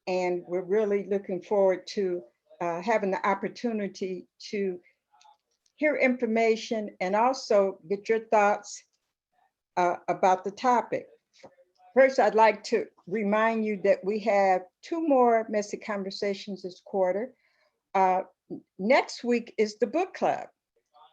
And we're really looking forward to having the opportunity to hear information and also get your thoughts about the topic. First, I'd like to remind you that we have 2 more messy conversations this quarter. Uh, Next week is the book club.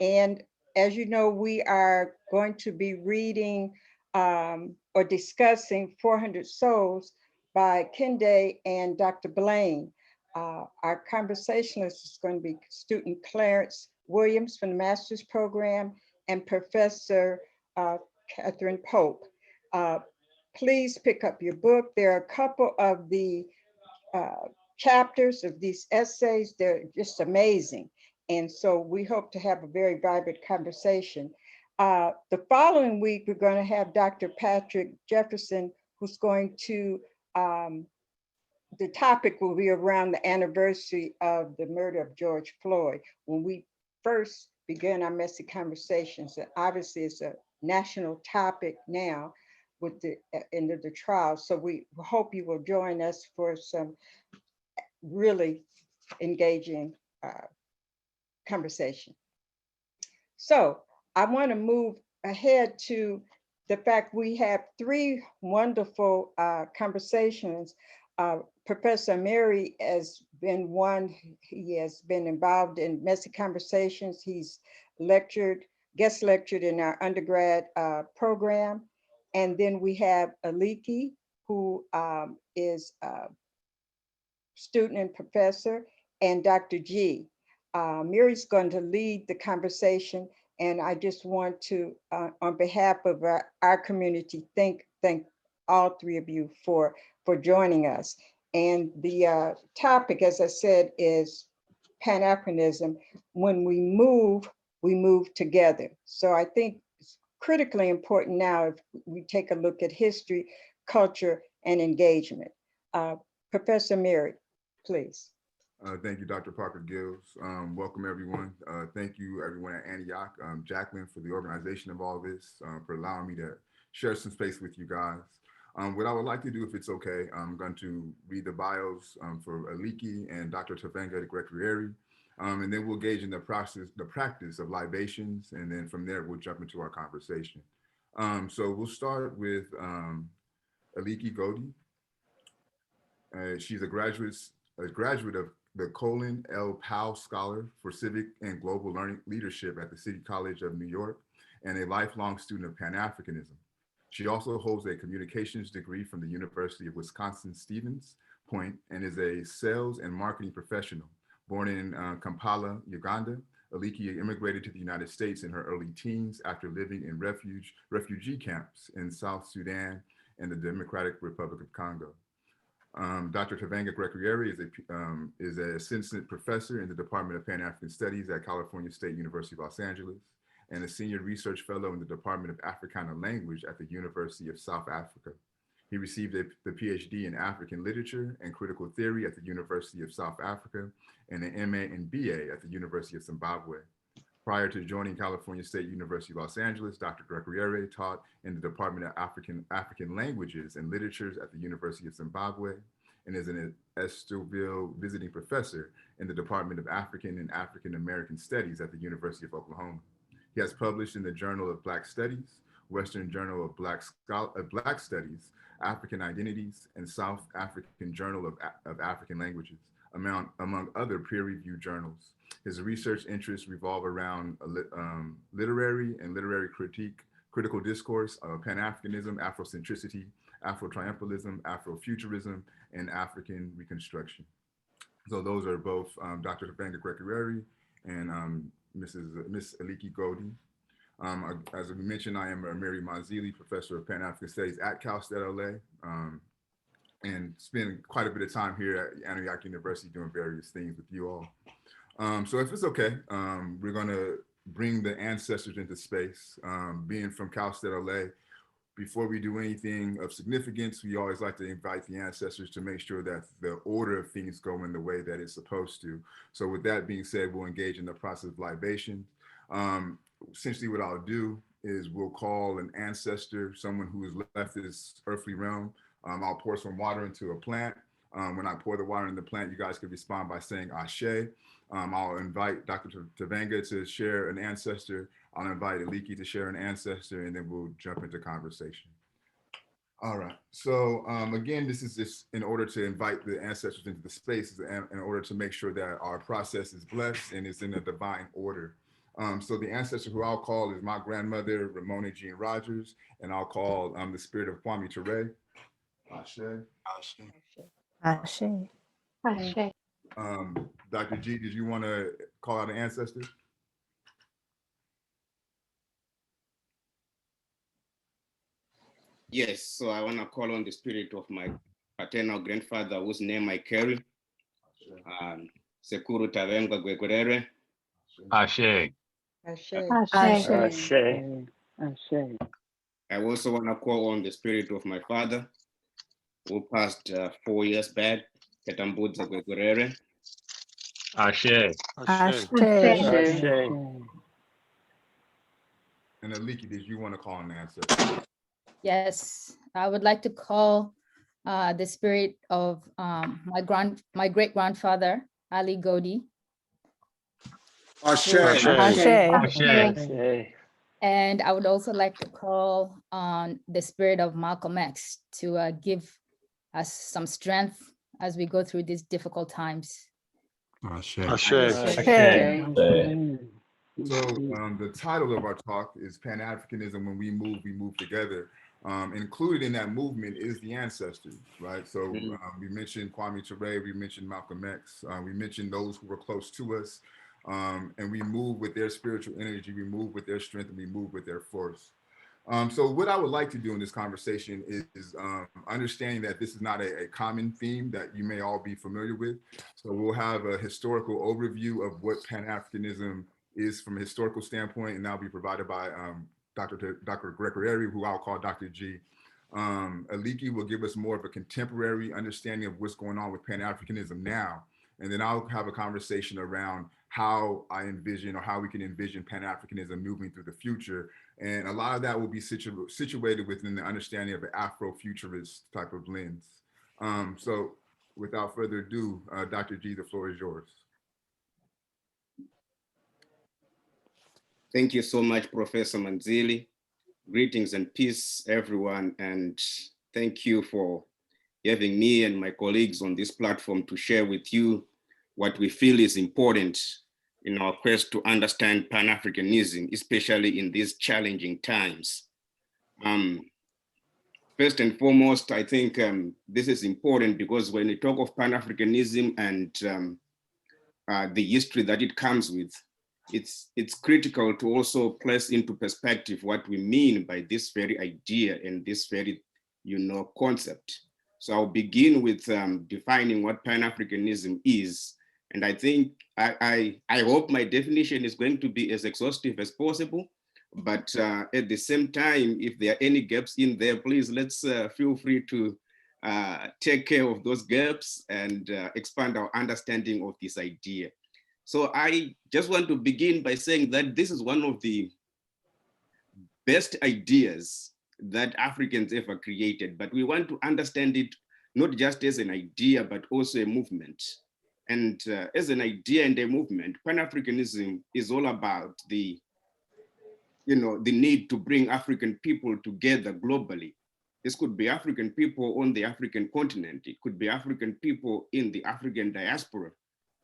And as you know, we are going to be reading or discussing 400 Souls by Kende and Dr. Blaine. Our conversationalist is going to be student Clarence Williams from the master's program and Professor Catherine Pope. Uh, Please pick up your book. There are a couple of the chapters of these essays. They're just amazing. And so we hope to have a very vibrant conversation. The following week, we're going to have Dr. Patrick Jefferson, who's going to, the topic will be around the anniversary of the murder of George Floyd. When we first began our messy conversations, and obviously it's a national topic now with the end of the trial. So we hope you will join us for some really engaging conversation. So I want to move ahead to the fact we have 3 wonderful conversations. Professor Amiri has been one. He has been involved in messy conversations. He's guest lectured in our undergrad program. And then we have Aliki, who is a student and professor, and Dr. G. Miri's going to lead the conversation, and I just want to, on behalf of our community, thank all 3 of you for joining us. And the topic, as I said, is Pan Africanism. When we move together. So I think it's critically important now if we take a look at history, culture, and engagement. Professor Amiri, please. Thank you, Dr. Parker Gills. Welcome, everyone. Thank you, everyone at Antioch, Jacqueline, for the organization of all this, for allowing me to share some space with you guys. What I would like to do, if it's okay, I'm going to read the bios for Aliki and Dr. Tavengwa Gwekwerere, and then we'll engage in the practice of libations, and then from there, we'll jump into our conversation. So we'll start with Aliki Godi. She's a graduate of the Colin L. Powell Scholar for Civic and Global Learning Leadership at the City College of New York, and a lifelong student of Pan Africanism. She also holds a communications degree from the University of Wisconsin-Stevens Point and is a sales and marketing professional. Born in Kampala, Uganda, Aliki immigrated to the United States in her early teens after living in refugee camps in South Sudan and the Democratic Republic of Congo. Dr. Tavengwa Gwekwerere is an assistant professor in the Department of Pan African Studies at California State University of Los Angeles and a senior research fellow in the Department of Afrikaner Language at the University of South Africa. He received the PhD in African Literature and Critical Theory at the University of South Africa and an MA and BA at the University of Zimbabwe. Prior to joining California State University of Los Angeles, Dr. Gwekwerere taught in the Department of African Languages and Literatures at the University of Zimbabwe and is an Estoville visiting professor in the Department of African and African American Studies at the University of Oklahoma. He has published in the Journal of Black Studies, Western Journal of Black Studies, African Identities, and South African Journal of African Languages, among other peer-reviewed journals. His research interests revolve around literary and literary critique, critical discourse, Pan-Africanism, Afrocentricity, Afro-triumphalism, Afrofuturism, and African Reconstruction. So those are both Dr. Tavengwa Gwekwerere and Miss Aliki Godi. As we mentioned, I am Amiri Mahnzili, professor of Pan African Studies at Cal State LA, and spend quite a bit of time here at Antioch University doing various things with you all. So if it's okay, we're going to bring the ancestors into space. Being from Cal State LA, before we do anything of significance, we always like to invite the ancestors to make sure that the order of things go in the way that it's supposed to. So with that being said, we'll engage in the process of libation. Essentially what I'll do is we'll call an ancestor, someone who has left this earthly realm. I'll pour some water into a plant. When I pour the water in the plant, you guys could respond by saying Ashe. I'll invite Dr. Tavengwa to share an ancestor. I'll invite Aliki to share an ancestor, and then we'll jump into conversation. All right, so again, this is just in order to invite the ancestors into the space, in order to make sure that our process is blessed and is in a divine order. So the ancestor who I'll call is my grandmother, Ramona Jean Rogers, and I'll call the spirit of Kwame Ture. Ashe. Ashe. Ashe. Dr. G, did you want to call out an ancestor? Yes, so I want to call on the spirit of my paternal grandfather, whose name I carry, Sekuru Tavengwa Gwekwerere. Ashe. Ashe. Ashe. Ashe. Ashe. I also want to call on the spirit of my father, who passed 4 years back, Ketambudza Gwekwerere. Ashe. Ashe. Ashe. And Aliki, did you want to call an ancestor? Yes, I would like to call the spirit of my great grandfather, Ali Godi. Ashe. Ashe. And I would also like to call on the spirit of Malcolm X to give us some strength as we go through these difficult times. Ashe. So the title of our talk is Pan Africanism. When we move together. Included in that movement is the ancestors, right? So we mentioned Kwame Ture, we mentioned Malcolm X, we mentioned those who were close to us, and we move with their spiritual energy, we move with their strength, and we move with their force. So what I would like to do in this conversation is understanding that this is not a common theme that you may all be familiar with. So we'll have a historical overview of what Pan-Africanism is from a historical standpoint, and that'll be provided by Dr. Gwekwerere, who I'll call Dr. G. Aliki will give us more of a contemporary understanding of what's going on with Pan-Africanism now. And then I'll have a conversation around how I envision or how we can envision Pan-Africanism moving through the future. And a lot of that will be situated within the understanding of an Afrofuturist type of lens. So without further ado, Dr. G, the floor is yours. Thank you so much, Professor Mahnzili. Greetings and peace, everyone. And thank you for having me and my colleagues on this platform to share with you what we feel is important in our quest to understand Pan-Africanism, especially in these challenging times. First and foremost, I think this is important because when we talk of Pan-Africanism and the history that it comes with, it's critical to also place into perspective what we mean by this very idea and this very, concept. So I'll begin with defining what Pan-Africanism is. And I think I hope my definition is going to be as exhaustive as possible. But at the same time, if there are any gaps in there, please let's feel free to take care of those gaps and expand our understanding of this idea. So I just want to begin by saying that this is one of the best ideas that Africans ever created, but we want to understand it not just as an idea, but also a movement. And as an idea and a movement, Pan-Africanism is all about the need to bring African people together globally. This could be African people on the African continent. It could be African people in the African diaspora.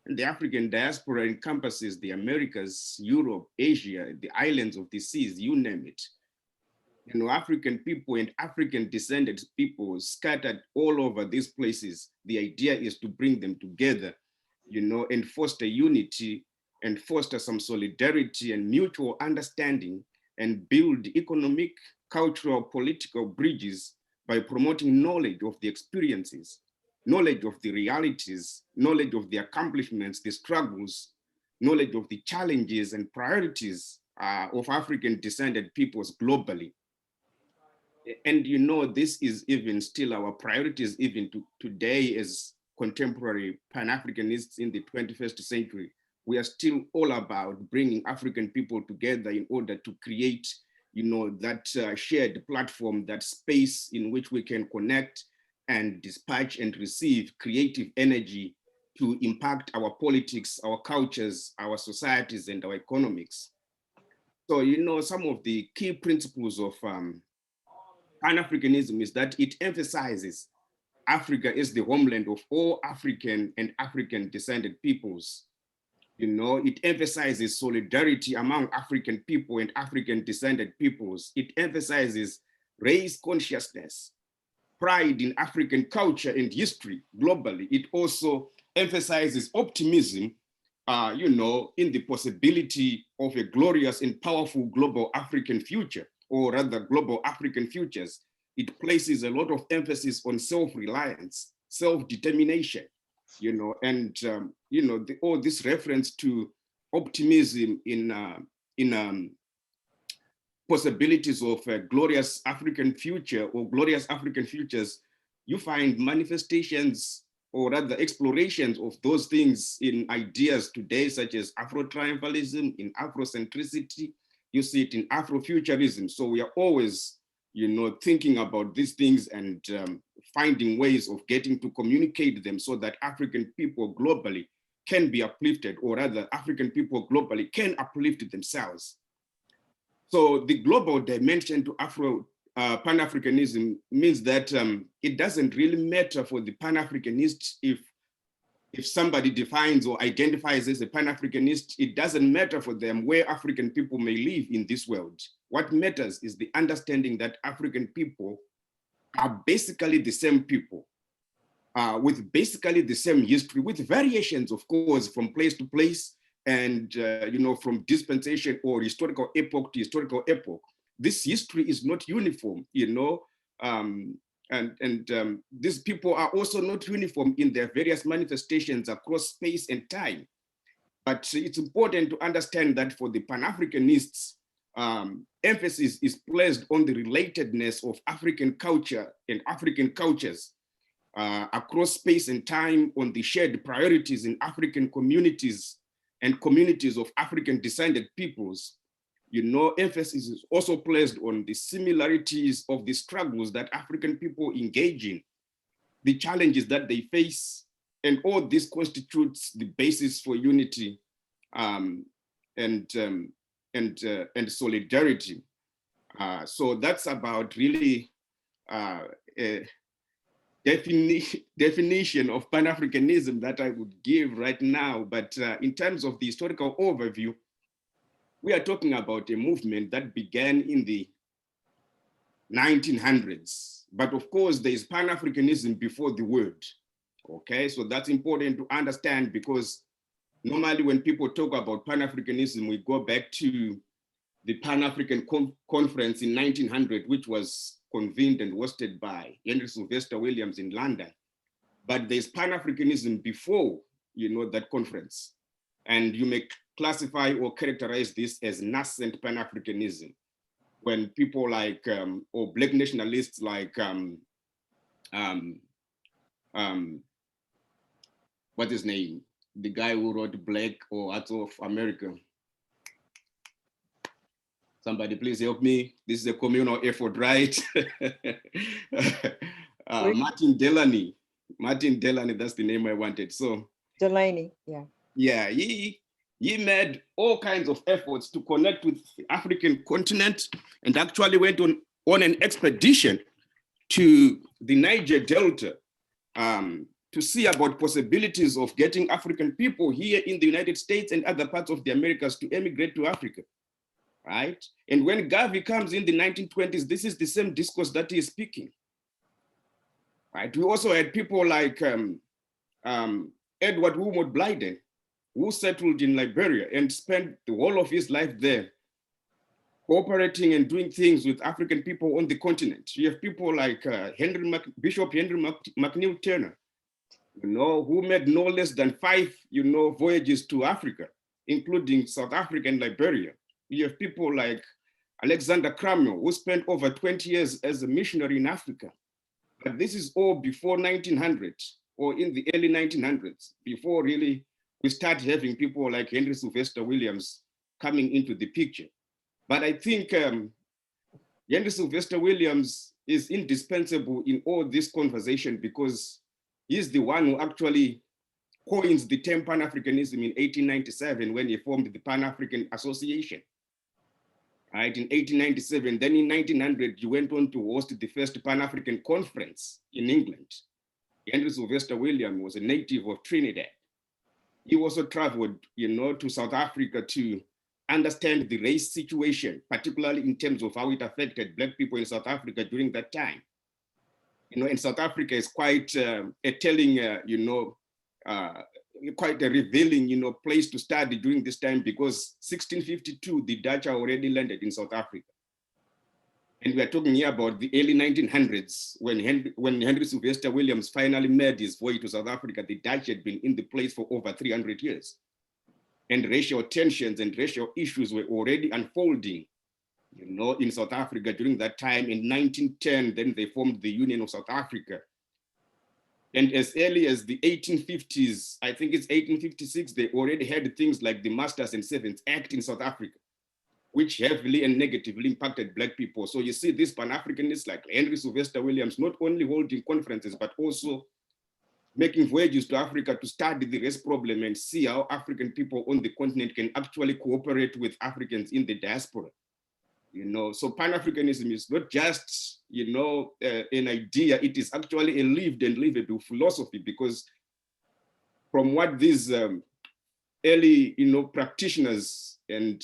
And the African diaspora encompasses the Americas, Europe, Asia, the islands of the seas, you name it. African people and African descended people scattered all over these places. The idea is to bring them together, and foster unity and foster some solidarity and mutual understanding and build economic, cultural, political bridges by promoting knowledge of the experiences, knowledge of the realities, knowledge of the accomplishments, the struggles, knowledge of the challenges and priorities of African descended peoples globally. And this is even still our priorities even today as contemporary Pan-Africanists in the 21st century. We are still all about bringing African people together in order to create, that shared platform, that space in which we can connect and dispatch and receive creative energy to impact our politics, our cultures, our societies, and our economics. So, you know, some of the key principles of Pan-Africanism is that it emphasizes Africa is the homeland of all African and African descended peoples. You know, it emphasizes solidarity among African people and African descended peoples. It emphasizes race consciousness, pride in African culture and history globally. It also emphasizes optimism, you know, in the possibility of a glorious and powerful global African future, or rather global African futures. It places a lot of emphasis on self-reliance, self-determination, you know, and, you know, all this reference to optimism in possibilities of a glorious African future or glorious African futures, you find manifestations or rather explorations of those things in ideas today, such as Afro-triumphalism, in Afrocentricity. You see it in Afrofuturism. So we are always, you know, thinking about these things and finding ways of getting to communicate them so that African people globally can be uplifted, or rather African people globally can uplift themselves. So the global dimension to Pan-Africanism means that it doesn't really matter for the Pan-Africanist if somebody defines or identifies as a Pan-Africanist. It doesn't matter for them where African people may live in this world. What matters is the understanding that African people are basically the same people, with basically the same history, with variations, of course, from place to place, and you know, from dispensation or historical epoch to historical epoch. This history is not uniform, you know, these people are also not uniform in their various manifestations across space and time. But it's important to understand that for the Pan-Africanists, emphasis is placed on the relatedness of African culture and African cultures across space and time, on the shared priorities in African communities and communities of African descended peoples. You know, emphasis is also placed on the similarities of the struggles that African people engage in, the challenges that they face, and all this constitutes the basis for unity and solidarity. So that's about really a definition of Pan-Africanism that I would give right now. But in terms of the historical overview, we are talking about a movement that began in the 1900s. But of course, there is Pan-Africanism before the word. Okay, so that's important to understand, because normally when people talk about Pan-Africanism, we go back to the Pan Afrikan Conference in 1900, which was convened and hosted by Henry Sylvester Williams in London. But there's Pan-Africanism before, you know, that conference. And you may classify or characterize this as nascent Pan-Africanism, when people like, or Black nationalists like, what's his name? The guy who wrote Black or Arts of America. Somebody please help me. This is a communal effort, right? Martin Delany, that's the name I wanted. So Delaney, yeah. Yeah, he made all kinds of efforts to connect with the African continent, and actually went on an expedition to the Niger Delta to see about possibilities of getting African people here in the United States and other parts of the Americas to emigrate to Africa, right? And when Garvey comes in the 1920s, this is the same discourse that he is speaking, right? We also had people like Edward Wilmot Blyden, who settled in Liberia and spent the whole of his life there, cooperating and doing things with African people on the continent. You have people like Bishop Henry McNeil Turner, you know, who made no less than 5, you know, voyages to Africa, including South Africa and Liberia. You have people like Alexander Crummell, who spent over 20 years as a missionary in Africa. But this is all before 1900, or in the early 1900s, before really we start having people like Henry Sylvester Williams coming into the picture. But I think Henry Sylvester Williams, is indispensable in all this conversation because he's the one who actually coins the term Pan-Africanism in 1897 when he formed the Pan African Association. Right, in 1897, then in 1900, he went on to host the first Pan Afrikan Conference in England. Henry Sylvester Williams was a native of Trinidad. He also traveled, to South Africa to understand the race situation, particularly in terms of how it affected Black people in South Africa during that time. And South Africa is quite a telling, quite a revealing, place to study during this time because 1652, the Dutch are already landed in South Africa. And we are talking here about the early 1900s when Henry Sylvester Williams finally made his voyage to South Africa. The Dutch had been in the place for over 300 years. And racial tensions and racial issues were already unfolding, in South Africa during that time. In 1910, then they formed the Union of South Africa. And as early as the 1850s, I think it's 1856, they already had things like the Masters and Servants Act in South Africa, which heavily and negatively impacted Black people. So you see these Pan-Africanists like Henry Sylvester Williams, not only holding conferences, but also making voyages to Africa to study the race problem and see how African people on the continent can actually cooperate with Africans in the diaspora. So Pan-Africanism is not just, an idea, it is actually a lived and livable philosophy because from what these early, practitioners and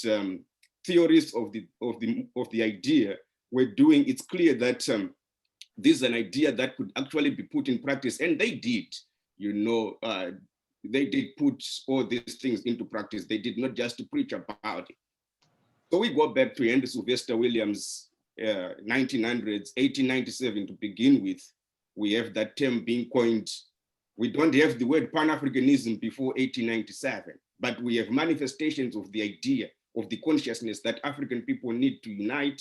theorists of the idea were doing, it's clear that this is an idea that could actually be put in practice, and they did. They did put all these things into practice. They did not just preach about it. So we go back to Henry Sylvester Williams, 1900s, 1897 to begin with. We have that term being coined. We don't have the word Pan-Africanism before 1897, but we have manifestations of the idea of the consciousness that African people need to unite,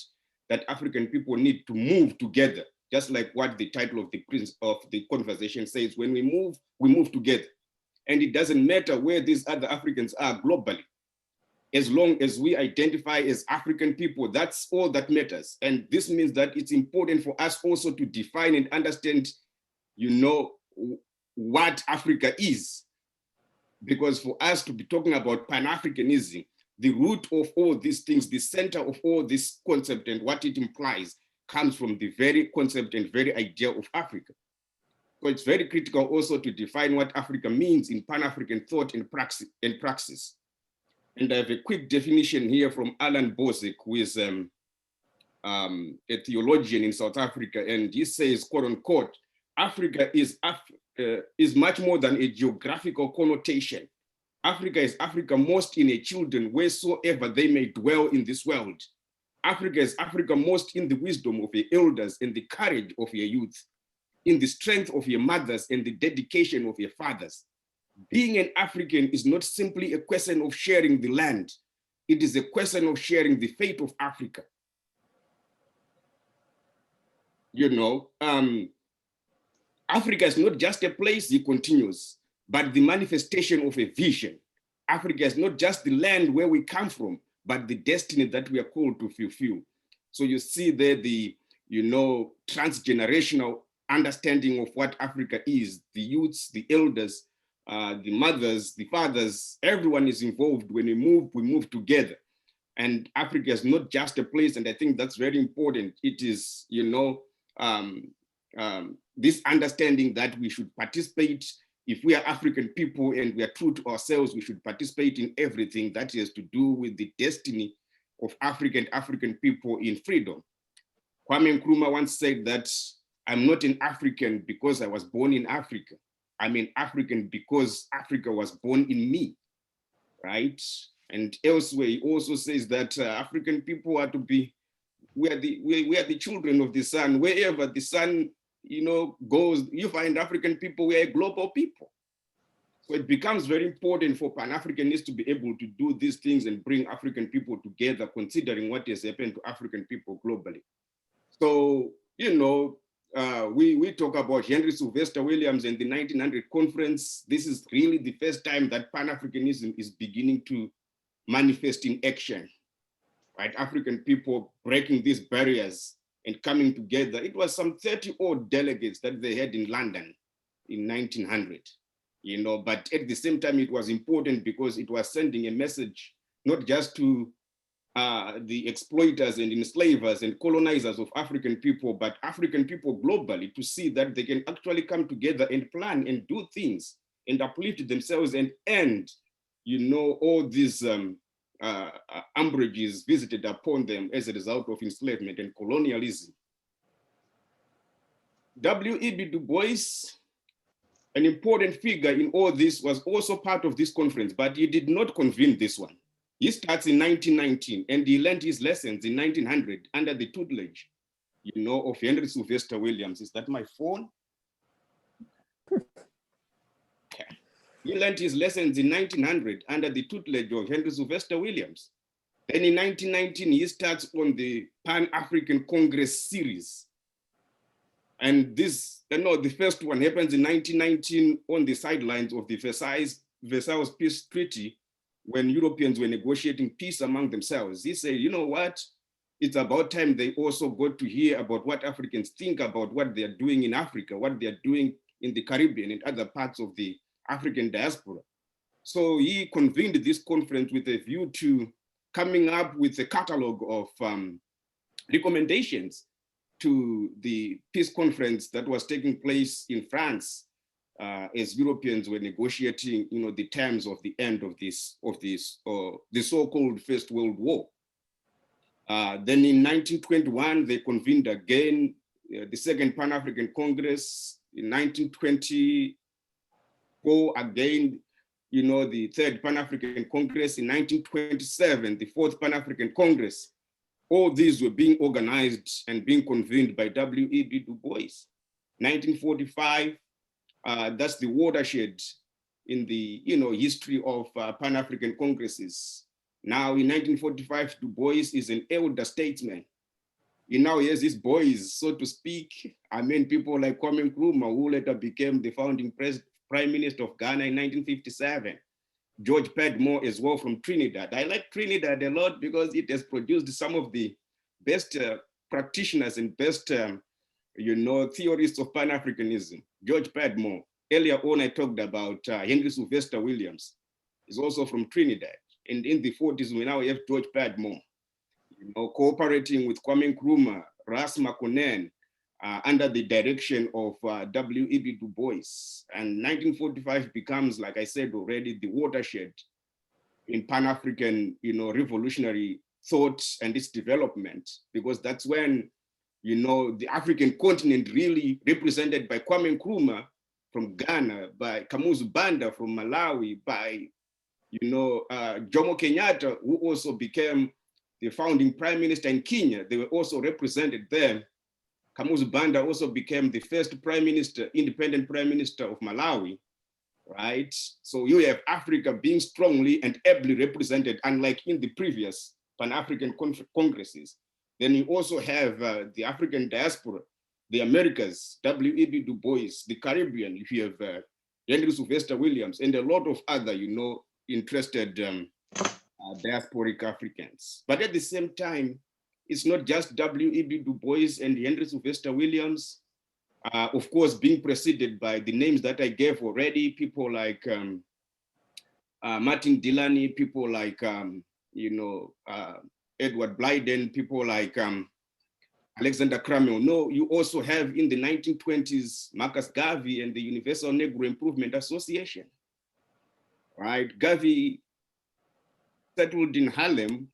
that African people need to move together, just like what the title of the conversation says. When we move together. And it doesn't matter where these other Africans are globally. As long as we identify as African people, that's all that matters. And this means that it's important for us also to define and understand, what Africa is. Because for us to be talking about Pan-Africanism, the root of all these things, the center of all this concept and what it implies comes from the very concept and very idea of Africa. So it's very critical also to define what Africa means in Pan-African thought and praxis. And I have a quick definition here from Alan Bosick, who is a theologian in South Africa. And he says, quote unquote, Africa is much more than a geographical connotation. Africa is Africa most in a children wheresoever they may dwell in this world. Africa is Africa most in the wisdom of your elders and the courage of your youth, in the strength of your mothers and the dedication of your fathers. Being an African is not simply a question of sharing the land. It is a question of sharing the fate of Africa. Africa is not just a place, he continues, but the manifestation of a vision. Africa is not just the land where we come from, but the destiny that we are called to fulfill. So you see there the, transgenerational understanding of what Africa is, the youths, the elders, the mothers, the fathers, everyone is involved. When we move together. And Africa is not just a place, and I think that's very important. It is, this understanding that we should participate. If we are African people and we are true to ourselves, we should participate in everything that has to do with the destiny of African people in freedom. Kwame Nkrumah once said that I'm not an African because I was born in Africa. I'm an African because Africa was born in me, right? And elsewhere, he also says that African people are to be, we are the children of the sun. Wherever the sun, goes, you find African people, we are global people. So it becomes very important for Pan-Africanists to be able to do these things and bring African people together, considering what has happened to African people globally. So, we talk about Henry Sylvester Williams and the 1900 conference. This is really the first time that Pan-Africanism is beginning to manifest in action, right? African people breaking these barriers and coming together. It was some 30 odd delegates that they had in London in 1900, you know, but at the same time, it was important because it was sending a message, not just to the exploiters and enslavers and colonizers of African people, but African people globally, to see that they can actually come together and plan and do things and uplift themselves and end, you know, all these umbrages visited upon them as a result of enslavement and colonialism. W.E.B. Du Bois, an important figure in all this, was also part of this conference, but he did not convene this one. He starts in 1919 and he learned his lessons in 1900 under the tutelage, you know, of Henry Sylvester Williams. Is that my phone? Okay. He learned his lessons in 1900 under the tutelage of Henry Sylvester Williams. Then in 1919, he starts on the Pan Afrikan Congress series. And this, you know, the first one happens in 1919 on the sidelines of the Versailles Peace Treaty, when Europeans were negotiating peace among themselves. He said, you know what? It's about time they also got to hear about what Africans think about what they're doing in Africa, what they're doing in the Caribbean and other parts of the African diaspora. So he convened this conference with a view to coming up with a catalog of recommendations to the peace conference that was taking place in France as Europeans were negotiating, you know, the terms of the end of the so-called First World War. Then in 1921, they convened again the Second Pan Afrikan Congress. In 1924, again, you know, the Third Pan Afrikan Congress. In 1927, the Fourth Pan Afrikan Congress. All these were being organized and being convened by W.E.B. Du Bois. 1945, that's the watershed in the, you know, history of Pan Afrikan Congresses. Now in 1945, Du Bois is an elder statesman. He now has his boys, so to speak. I mean, people like Kwame Nkrumah, who later became the founding Prime Minister of Ghana in 1957. George Padmore as well from Trinidad. I like Trinidad a lot because it has produced some of the best practitioners and best, you know, theorists of Pan-Africanism. George Padmore. Earlier on, I talked about Henry Sylvester Williams. He's also from Trinidad. And in the 40s, we now have George Padmore, you know, cooperating with Kwame Nkrumah, Ras Makonnen, under the direction of W.E.B. Du Bois. And 1945 becomes, like I said already, the watershed in Pan-African, you know, revolutionary thought and its development, because that's when, you know, the African continent really represented by Kwame Nkrumah from Ghana, by Kamuzu Banda from Malawi, by, you know, Jomo Kenyatta, who also became the founding prime minister in Kenya. They were also represented there. Kamuzu Banda also became the first prime minister, independent prime minister of Malawi, right? So you have Africa being strongly and ably represented, unlike in the previous Pan-African Congresses. Then you also have the African diaspora, the Americas, W.E.B. Du Bois, the Caribbean, you have Henry Sylvester Williams, and a lot of other, you know, interested diasporic Africans. But at the same time, it's not just W.E.B. Du Bois and Henry Sylvester Williams, of course, being preceded by the names that I gave already, people like Martin Delany, people like, you know, Edward Blyden, people like Alexander Cramel. No, you also have in the 1920s, Marcus Garvey and the Universal Negro Improvement Association, right? Garvey settled in Harlem,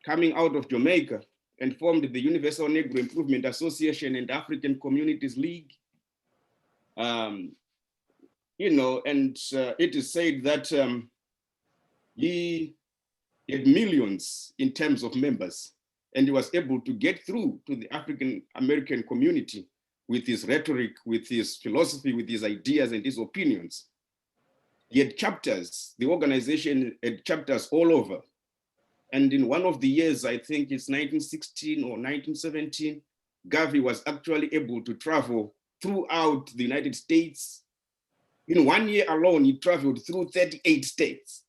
coming out of Jamaica, and formed the Universal Negro Improvement Association and African Communities League. You know, and it is said that he had millions in terms of members, and he was able to get through to the African American community with his rhetoric, with his philosophy, with his ideas and his opinions. He had chapters, the organization had chapters all over. And in one of the years, I think it's 1916 or 1917, Garvey was actually able to travel throughout the United States. In 1 year alone, he traveled through 38 states,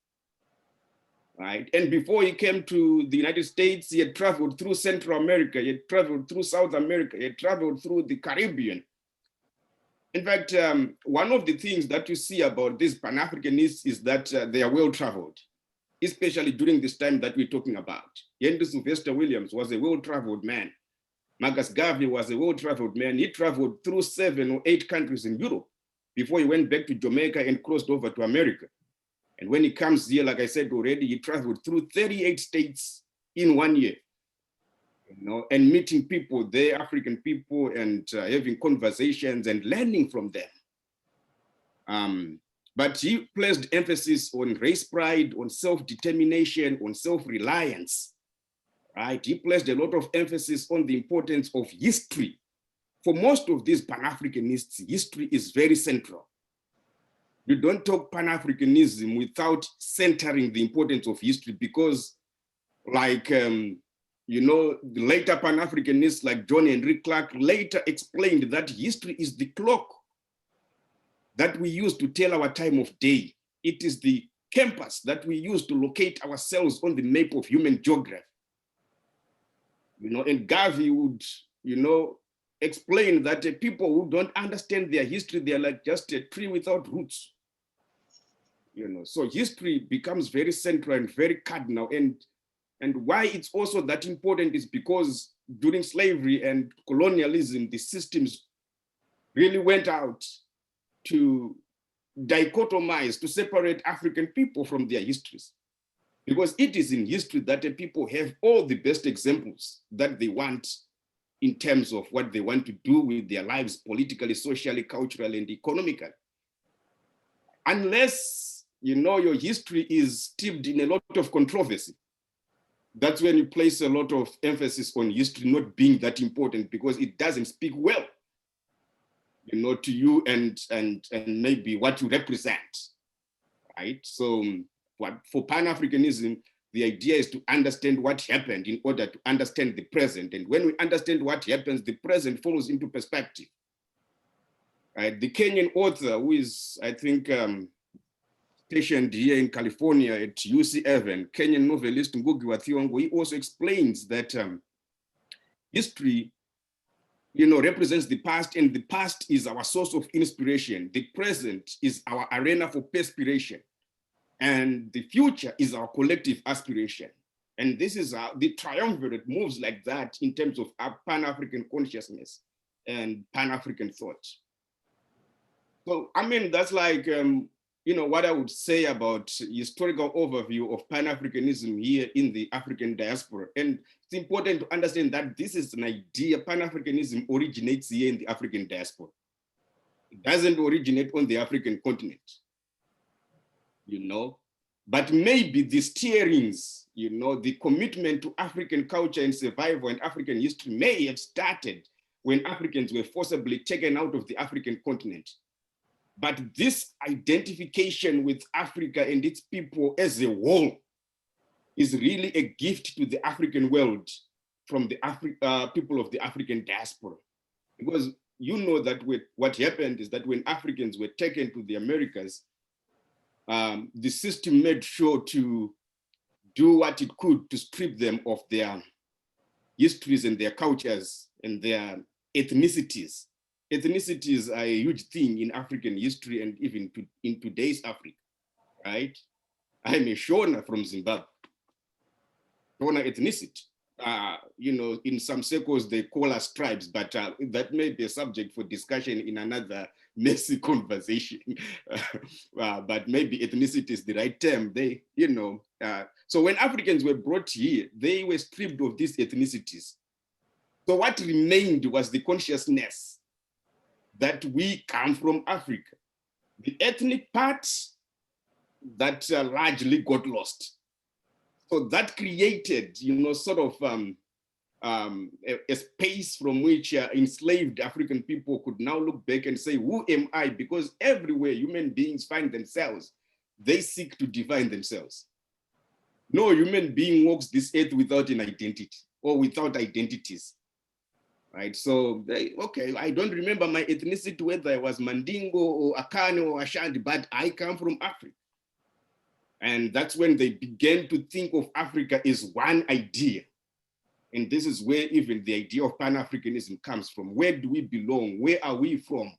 right? And before he came to the United States, he had traveled through Central America, he had traveled through South America, he had traveled through the Caribbean. In fact, one of the things that you see about these Pan-Africanists is that they are well-traveled, especially during this time that we're talking about. Henry Sylvester Williams was a well-traveled man. Marcus Garvey was a well-traveled man. He traveled through 7 or 8 countries in Europe before he went back to Jamaica and crossed over to America. And when he comes here, like I said already, he traveled through 38 states in 1 year, and meeting people there, African people, and having conversations and learning from them. But he placed emphasis on race pride, on self-determination, on self-reliance, right? He placed a lot of emphasis on the importance of history. For most of these Pan-Africanists, history is very central. You don't talk Pan-Africanism without centering the importance of history, because like, the later Pan-Africanists like John Henry Clark later explained that history is the clock that we use to tell our time of day. It is the compass that we use to locate ourselves on the map of human geography. And Garvey would, explain that people who don't understand their history, they're like just a tree without roots. So history becomes very central and very cardinal. And why it's also that important is because during slavery and colonialism, the systems really went out to dichotomize, to separate African people from their histories. Because it is in history that the people have all the best examples that they want in terms of what they want to do with their lives, politically, socially, culturally, and economically. Unless, your history is steeped in a lot of controversy, that's when you place a lot of emphasis on history not being that important, because it doesn't speak well, to you and maybe what you represent, right? So for Pan-Africanism, the idea is to understand what happened in order to understand the present. And when we understand what happens, the present falls into perspective. Right? The Kenyan author, who is, I think, stationed here in California at UC Irvine, Kenyan novelist Ngugi wa Thiong'o, he also explains that history, represents the past, and the past is our source of inspiration. The present is our arena for perspiration, and the future is our collective aspiration. And this is the triumvirate moves like that in terms of our Pan-African consciousness and Pan-African thought. So, that's like, what I would say about historical overview of Pan-Africanism here in the African diaspora. And it's important to understand that this is an idea. Pan-Africanism originates here in the African diaspora. It doesn't originate on the African continent, but maybe the steerings, the commitment to African culture and survival and African history may have started when Africans were forcibly taken out of the African continent. But this identification with Africa and its people as a whole is really a gift to the African world from the people of the African diaspora. Because that what happened is that when Africans were taken to the Americas, the system made sure to do what it could to strip them of their histories and their cultures and their ethnicities. Ethnicities are a huge thing in African history and even in today's Africa, right? I'm a Shona from Zimbabwe. Shona ethnicity. In some circles they call us tribes, but that may be a subject for discussion in another messy conversation. But maybe ethnicity is the right term. So when Africans were brought here, they were stripped of these ethnicities. So what remained was the consciousness that we come from Africa. The ethnic parts that largely got lost. So that created, sort of a space from which enslaved African people could now look back and say, who am I? Because everywhere human beings find themselves, they seek to define themselves. No human being walks this earth without an identity or without identities. Right, so okay, I don't remember my ethnicity, whether I was Mandingo or Akane or Ashandi, but I come from Africa. And that's when they began to think of Africa as one idea. And this is where even the idea of Pan-Africanism comes from. Where do we belong? Where are we from?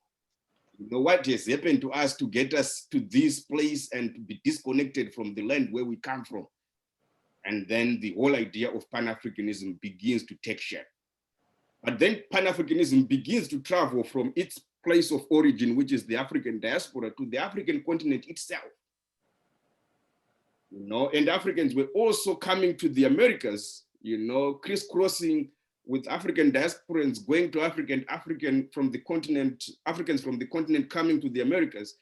You know, what has happened to us to get us to this place and to be disconnected from the land where we come from? And then the whole idea of Pan-Africanism begins to take shape. But then Pan-Africanism begins to travel from its place of origin, which is the African diaspora, to the African continent itself. You know, and Africans were also coming to the Americas, you know, crisscrossing with African diasporans going to Africans from the continent coming to the Americas,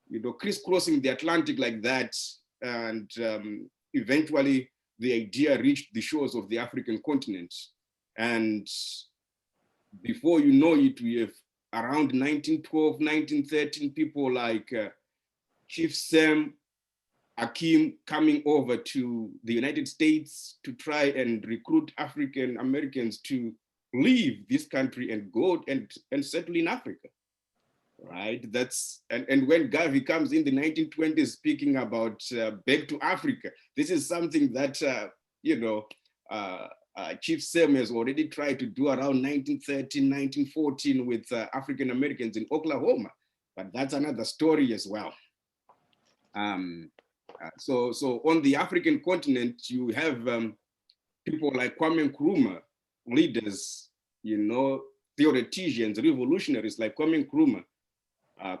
you know, crisscrossing the Atlantic like that. And eventually the idea reached the shores of the African continent. And before you know it, we have around 1912, 1913, people like Chief Sam Akim coming over to the United States to try and recruit African Americans to leave this country and go and settle in Africa, right? And when Garvey comes in the 1920s speaking about back to Africa, this is something that, you know, Chief Sam has already tried to do around 1913, 1914 with African Americans in Oklahoma, but that's another story as well. So on the African continent, you have people like Kwame Nkrumah, leaders, you know, theoreticians, revolutionaries like Kwame Nkrumah,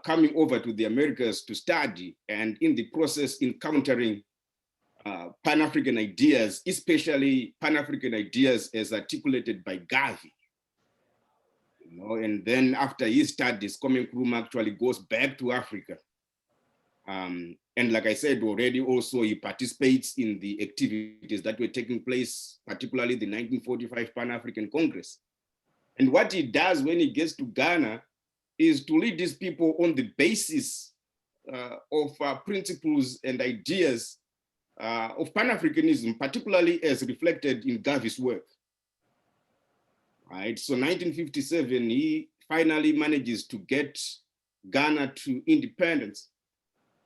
coming over to the Americas to study, and in the process encountering Pan-African ideas, especially Pan-African ideas as articulated by Garvey. You know, and then after his studies, Kwame Nkrumah actually goes back to Africa. And like I said already, also he participates in the activities that were taking place, particularly the 1945 Pan Afrikan Congress. And what he does when he gets to Ghana is to lead these people on the basis of principles and ideas of Pan-Africanism, particularly as reflected in Garvey's work. Right, so 1957, he finally manages to get Ghana to independence.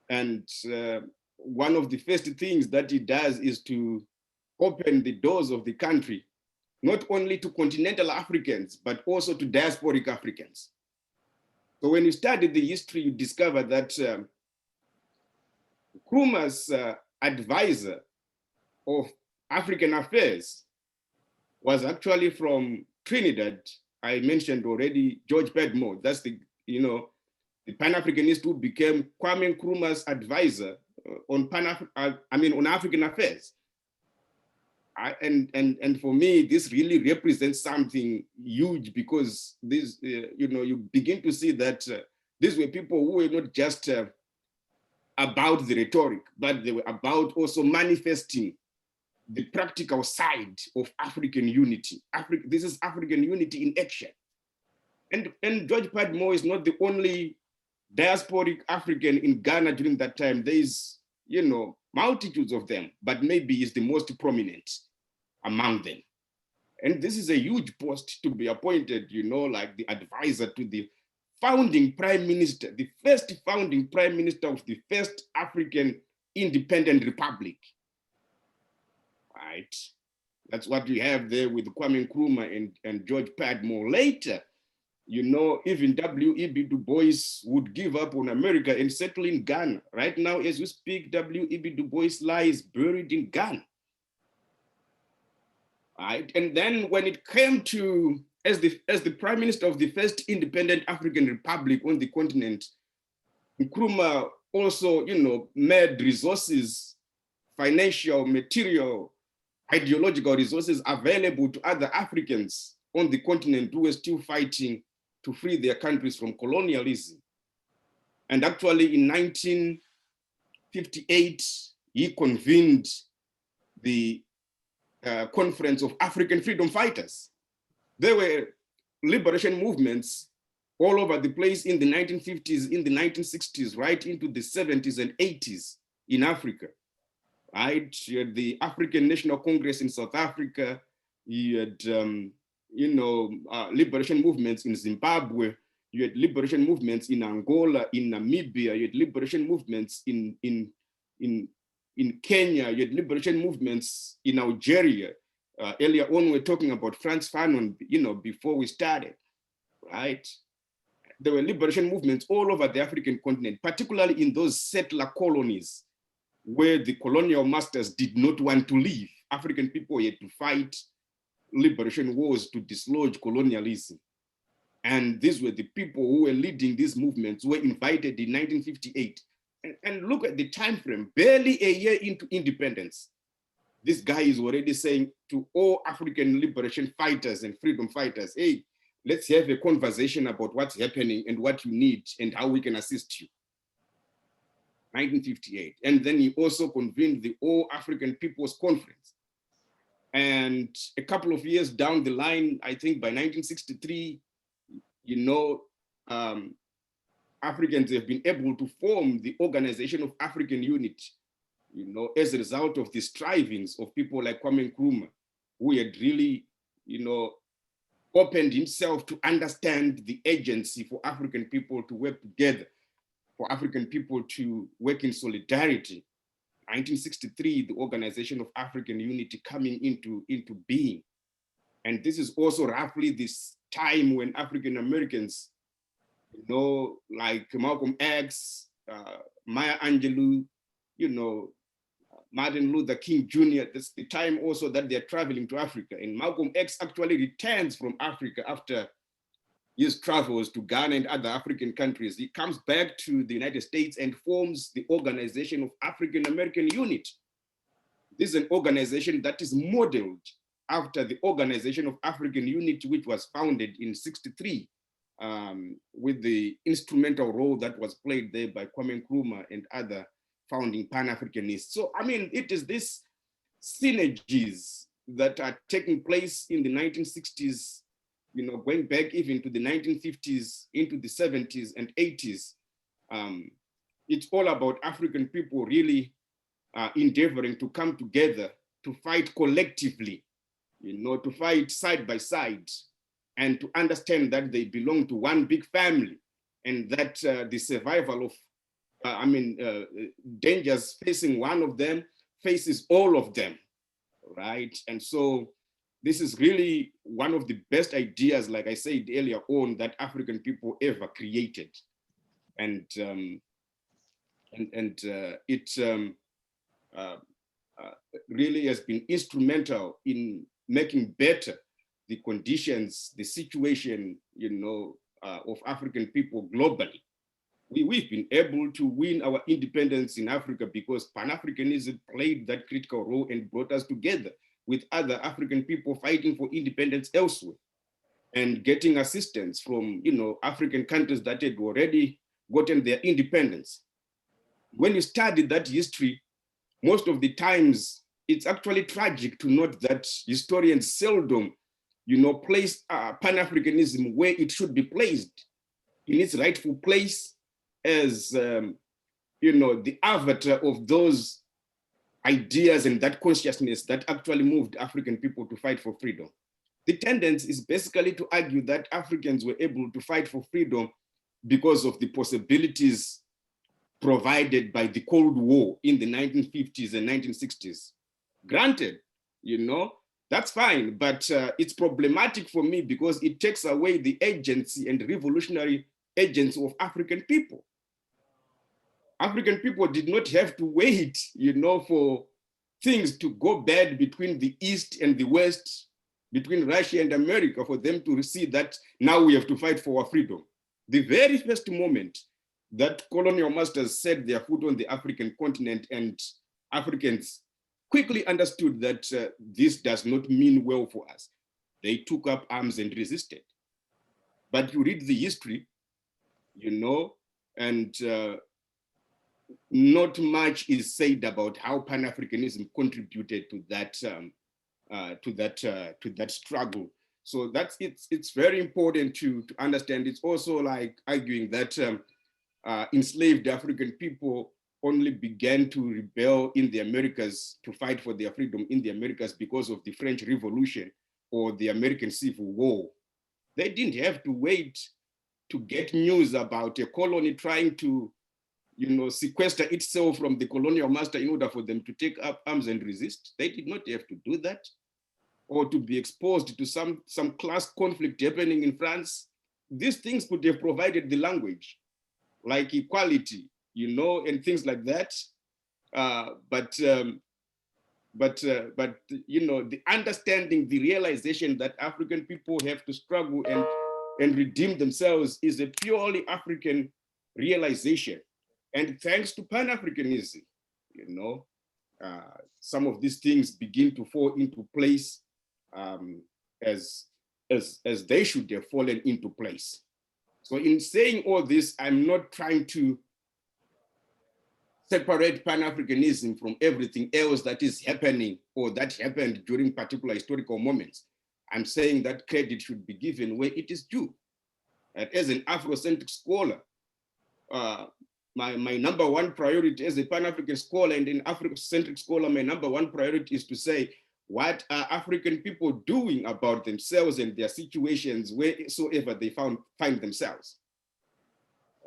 And one of the first things that he does is to open the doors of the country, not only to continental Africans, but also to diasporic Africans. So when you study the history, you discover that Nkrumah's advisor of African affairs was actually from Trinidad. I mentioned already George Padmore. That's the, you know, the Pan-Africanist who became Kwame Nkrumah's advisor on on African affairs. And for me, this really represents something huge, because this, you know, you begin to see that these were people who were not just about the rhetoric, but they were about also manifesting the practical side of African unity. This is African unity in action. And George Padmore is not the only diasporic African in Ghana during that time. There is, you know, multitudes of them, but maybe he's the most prominent among them. And this is a huge post to be appointed, you know, like the advisor to the founding prime minister, the first founding prime minister of the first African independent republic. Right? That's what we have there with Kwame Nkrumah and George Padmore. Later, you know, even W.E.B DuBois would give up on America and settle in Ghana. Right now, as we speak, W.E.B DuBois lies buried in Ghana. Right? And then when it came to, as the prime minister of the first independent African republic on the continent, Nkrumah also, you know, made resources, financial, material, ideological resources available to other Africans on the continent who were still fighting to free their countries from colonialism. And actually in 1958, he convened the Conference of African Freedom Fighters. There were liberation movements all over the place in the 1950s, in the 1960s, right into the 70s and 80s in Africa. Right? You had the African National Congress in South Africa. You had, you know, liberation movements in Zimbabwe. You had liberation movements in Angola, in Namibia. You had liberation movements in in Kenya, you had liberation movements in Algeria. Earlier on, we're talking about Franz Fanon, before we started, right? There were liberation movements all over the African continent, particularly in those settler colonies where the colonial masters did not want to leave. African people had to fight liberation wars to dislodge colonialism. And these were the people who were leading these movements, who were invited in 1958. And look at the time frame, barely a year into independence. This guy is already saying to all African liberation fighters and freedom fighters, hey, let's have a conversation about what's happening and what you need and how we can assist you. 1958. And then he also convened the All African People's Conference. And a couple of years down the line, I think by 1963, Africans have been able to form the Organization of African Unity, as a result of the strivings of people like Kwame Nkrumah, who had really, opened himself to understand the agency for African people to work together, for African people to work in solidarity. 1963, the Organization of African Unity coming into being. And this is also roughly this time when African Americans, like Malcolm X, Maya Angelou, Martin Luther King Jr., that's the time also that they're traveling to Africa. And Malcolm X actually returns from Africa after his travels to Ghana and other African countries. He comes back to the United States and forms the Organization of African American Unity. This is an organization that is modeled after the Organization of African Unity, which was founded in '63, with the instrumental role that was played there by Kwame Nkrumah and other founding Pan-Africanists. So, I mean, it is this synergies that are taking place in the 1960s, going back even to the 1950s, into the 70s and 80s. It's all about African people really endeavoring to come together to fight collectively, to fight side by side, and to understand that they belong to one big family, and that the survival of dangers facing one of them faces all of them, right? And so this is really one of the best ideas, like I said earlier on, that African people ever created. And it really has been instrumental in making better the conditions, the situation, of African people globally. We've been able to win our independence in Africa because Pan-Africanism played that critical role and brought us together with other African people fighting for independence elsewhere and getting assistance from, African countries that had already gotten their independence. When you study that history, most of the times it's actually tragic to note that historians seldom, place Pan-Africanism where it should be placed, in its rightful place as, the avatar of those ideas and that consciousness that actually moved African people to fight for freedom. The tendency is basically to argue that Africans were able to fight for freedom because of the possibilities provided by the Cold War in the 1950s and 1960s. Granted, that's fine, but it's problematic for me because it takes away the agency and revolutionary agency of African people. African people did not have to wait, for things to go bad between the East and the West, between Russia and America, for them to see that now we have to fight for our freedom. The very first moment that colonial masters set their foot on the African continent and Africans quickly understood that this does not mean well for us, they took up arms and resisted. But you read the history, and not much is said about how Pan-Africanism contributed to that struggle. So it's very important to understand. It's also like arguing that enslaved African people only began to rebel in the Americas, to fight for their freedom in the Americas because of the French Revolution or the American Civil War. They didn't have to wait to get news about a colony trying to, sequester itself from the colonial master in order for them to take up arms and resist. They did not have to do that, or to be exposed to some class conflict happening in France. These things could have provided the language, like equality, and things like that. But the understanding, the realization that African people have to struggle and redeem themselves is a purely African realization. And thanks to Pan Africanism, some of these things begin to fall into place as they should have fallen into place. So in saying all this, I'm not trying to separate Pan-Africanism from everything else that is happening or that happened during particular historical moments. I'm saying that credit should be given where it is due. And as an Afrocentric scholar, my number one priority as a Pan-African scholar and an Afrocentric scholar, my number one priority is to say, what are African people doing about themselves and their situations wheresoever they find themselves,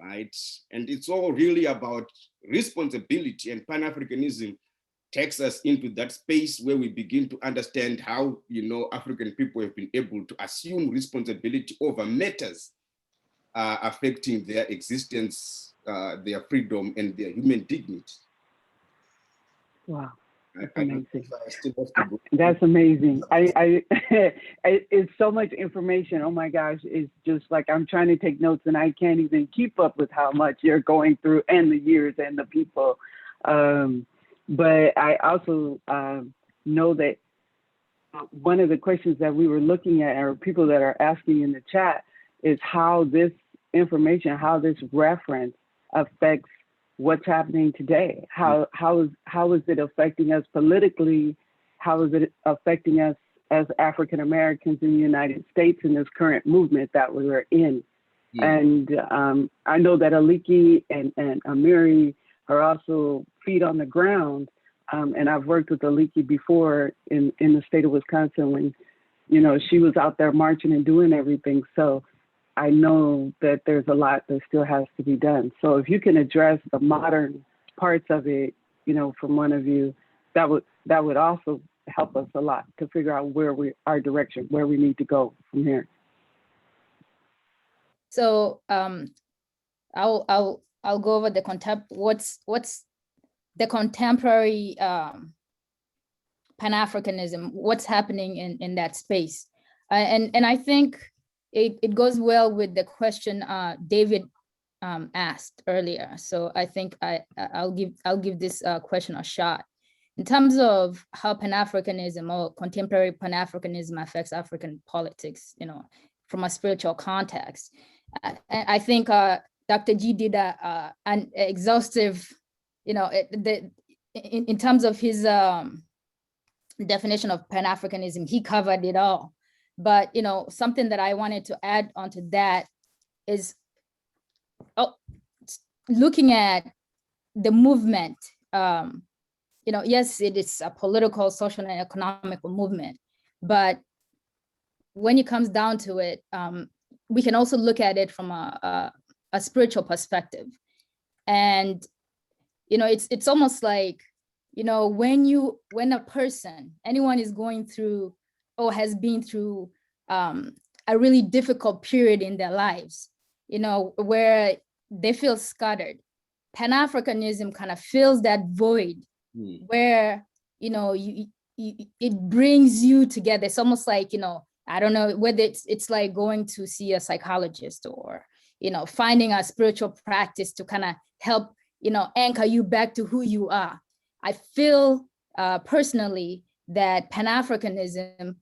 right? And it's all really about responsibility, and Pan-Africanism takes us into that space where we begin to understand how, African people have been able to assume responsibility over matters affecting their existence, their freedom, and their human dignity. Wow. That's amazing. That's amazing. It's so much information. Oh my gosh, it's just like I'm trying to take notes and I can't even keep up with how much you're going through and the years and the people. But I also know that one of the questions that we were looking at, or people that are asking in the chat, is how this information, how this reference affects what's happening today. How is it affecting us politically? How is it affecting us as African Americans in the United States in this current movement that we're in? Yeah. And I know that Aliki and Amiri are also feet on the ground. And I've worked with Aliki before in the state of Wisconsin when, she was out there marching and doing everything. So I know that there's a lot that still has to be done. So if you can address the modern parts of it, from one of you, that would also help us a lot to figure out our direction, where we need to go from here. So I'll go over the what's the contemporary Pan-Africanism, what's happening in that space, and I think it goes well with the question David asked earlier. So I think I'll give this question a shot. In terms of how Pan-Africanism or contemporary Pan-Africanism affects African politics, from a spiritual context, I think Dr. G did an exhaustive, in terms of his definition of Pan-Africanism, he covered it all. But, something that I wanted to add onto that is looking at the movement. Yes, it is a political, social, and economic movement. But when it comes down to it, we can also look at it from a spiritual perspective. And, it's almost like, when a person, anyone is going through or has been through a really difficult period in their lives, where they feel scattered. Pan-Africanism kind of fills that void where, it brings you together. It's almost like, I don't know whether it's like going to see a psychologist or, finding a spiritual practice to kind of help, anchor you back to who you are. I feel personally that Pan-Africanism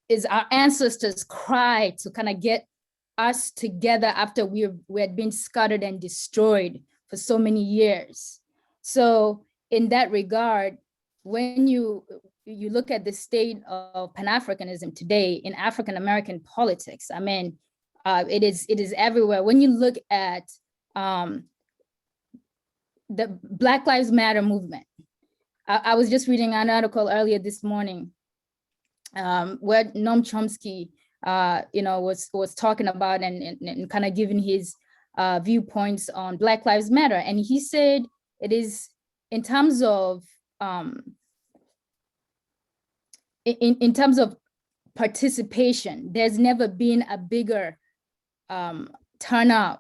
is our ancestors' cry to kind of get us together after we had been scattered and destroyed for so many years. So in that regard, when you look at the state of Pan-Africanism today in African American politics, I mean, it is everywhere. When you look at the Black Lives Matter movement, I was just reading an article earlier this morning where Noam Chomsky, was talking about and kind of giving his viewpoints on Black Lives Matter. And he said it is in terms of in terms of participation, there's never been a bigger turnout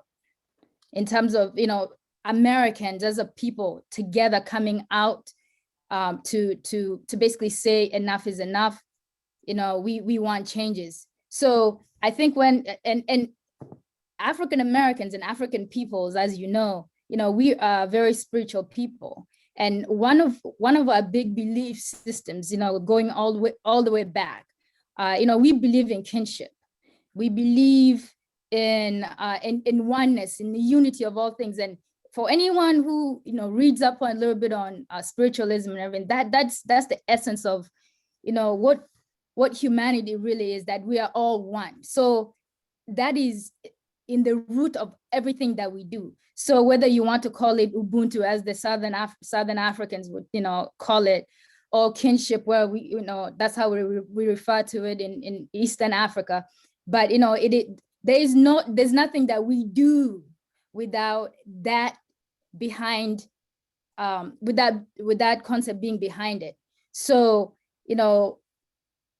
in terms of, you know, Americans as a people together coming out to basically say enough is enough. You know, we want changes. So I think when and African Americans and African peoples, as you know, we are very spiritual people. And one of our big belief systems, you know, going all the way back, you know, we believe in kinship. We believe in oneness, in the unity of all things. And for anyone who, you know, reads up on a little bit on spiritualism and everything, that's the essence of, you know, what humanity really is, that we are all one. So that is in the root of everything that we do. So whether you want to call it Ubuntu, as the Southern Africans would, you know, call it, or kinship, where we, you know, that's how we refer to it in Eastern Africa. But, you know, there's nothing that we do without that behind, with that concept being behind it. So, you know,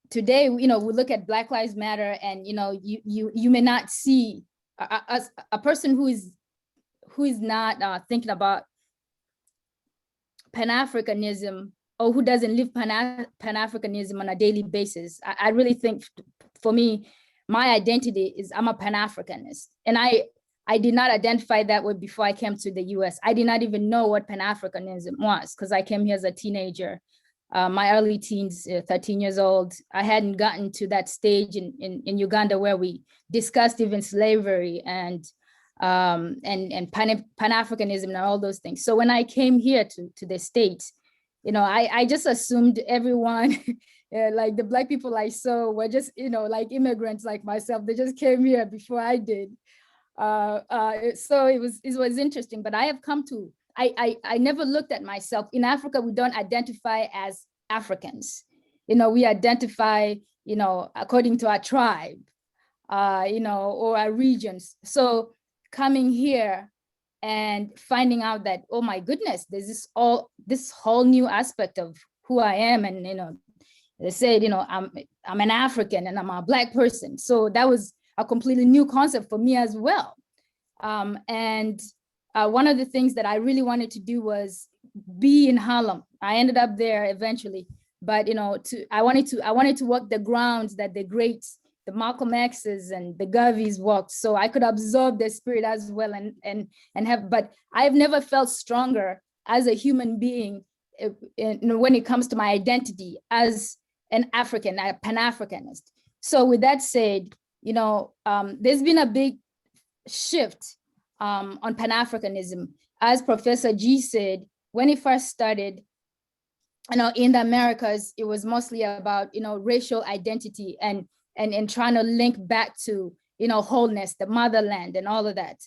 today, you know, we look at Black Lives Matter, and, you know, you may not see a person who is not thinking about Pan-Africanism, or who doesn't live Pan-Africanism on a daily basis. I really think, for me, my identity is I'm a Pan-Africanist. And I did not identify that way before I came to the US. I did not even know what Pan-Africanism was, because I came here as a teenager, my early teens, 13 years old. I hadn't gotten to that stage in Uganda where we discussed even slavery and Pan-Africanism and all those things. So when I came here to the States, you know, I just assumed everyone, like the Black people I saw were just, you know, like immigrants like myself. They just came here before I did. So it was interesting, but I have come to, I never looked at myself. In Africa, we don't identify as Africans. You know, we identify, you know, according to our tribe, you know, or our regions. So coming here and finding out that, oh my goodness, there's this whole new aspect of who I am. And, you know, they said, you know, I'm an African and I'm a Black person. So that was a completely new concept for me as well. And one of the things that I really wanted to do was be in Harlem. I ended up there eventually, but, you know, I wanted to walk the grounds that the greats, the Malcolm X's and the Garveys walked, so I could absorb their spirit as well and have, but I've never felt stronger as a human being when it comes to my identity as an African, a Pan-Africanist. So with that said, you know, there's been a big shift on Pan-Africanism. As Professor G said, when he first started, you know, in the Americas, it was mostly about, you know, racial identity and trying to link back to, you know, wholeness, the motherland and all of that.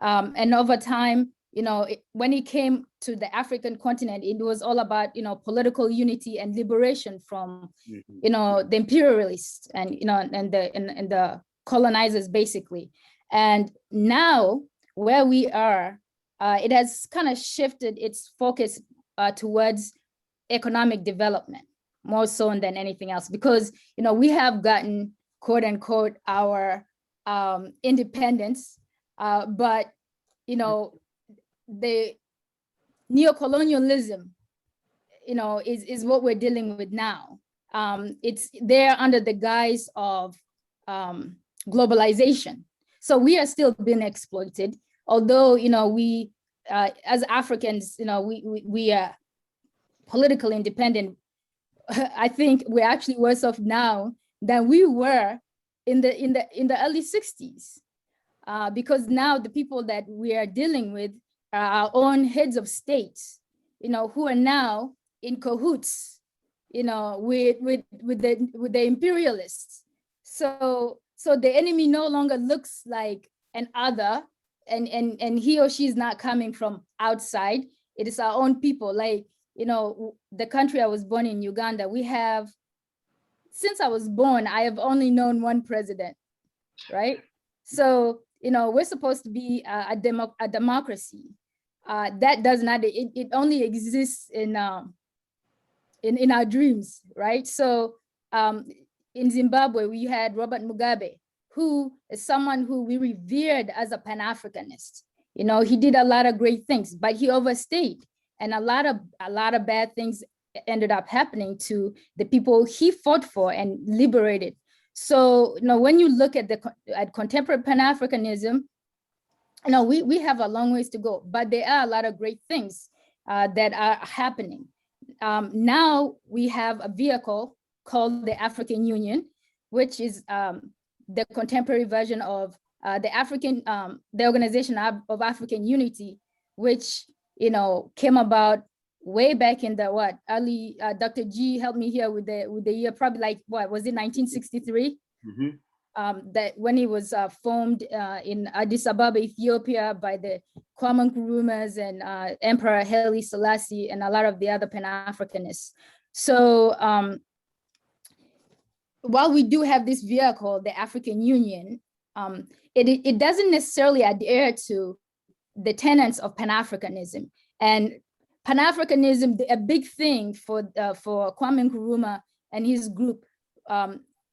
And over time, you know, when it came to the African continent, it was all about, you know, political unity and liberation from, you know, the imperialists and, you know, and the colonizers, basically. And now where we are, it has kind of shifted its focus towards economic development, more so than anything else, because, you know, we have gotten, quote unquote, our independence, but, you know, the neocolonialism, you know, is what we're dealing with now. It's there under the guise of globalization. So we are still being exploited, although, you know, we, as Africans, you know, we are politically independent. I think we're actually worse off now than we were in the early 60s, because now the people that we are dealing with are our own heads of states, you know, who are now in cahoots, you know, with the imperialists. So the enemy no longer looks like an other, and he or she is not coming from outside. It is our own people. Like, you know, the country I was born in, Uganda, we have, since I was born, I have only known one president, right? So we're supposed to be a democracy. That does not, it only exists in our dreams, right? So in Zimbabwe, we had Robert Mugabe, who is someone who we revered as a Pan-Africanist. He did a lot of great things, but he overstayed, and a lot of bad things ended up happening to the people he fought for and liberated. So, when you look at contemporary Pan-Africanism, we have a long ways to go, but there are a lot of great things that are happening. Now we have a vehicle called the African Union, which is the contemporary version of the Organization of African Unity, which came about way back in the early. Dr. G helped me here with the year, probably like was it 1963? Mm-hmm. That when it was formed in Addis Ababa, Ethiopia, by the Kwame Nkrumahs and Emperor Haile Selassie and a lot of the other Pan-Africanists. So while we do have this vehicle, the African Union, it doesn't necessarily adhere to the tenets of Pan-Africanism. And Pan-Africanism, a big thing for Kwame Nkrumah and his group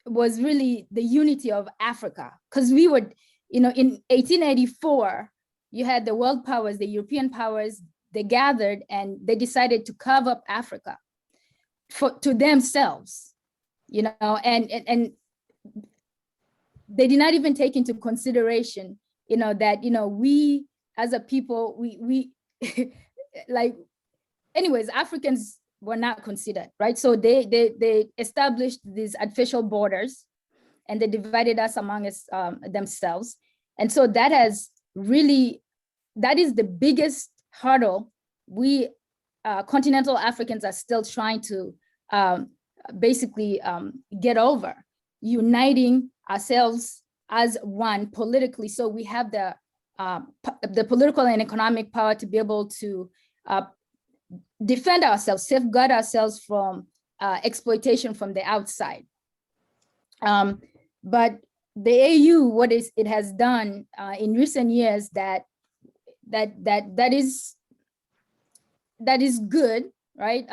was really the unity of Africa. Because we were, in 1884, you had the world powers, the European powers, they gathered and they decided to carve up Africa to themselves, and they did not even take into consideration, that, we as a people, we like, anyways, Africans were not considered, right? So they established these artificial borders and they divided us among themselves. And so that is the biggest hurdle we continental Africans are still trying to basically get over, uniting ourselves as one politically. So we have the political and economic power to be able to defend ourselves, safeguard ourselves from exploitation from the outside. But the AU, what it has done in recent years, that is good, right?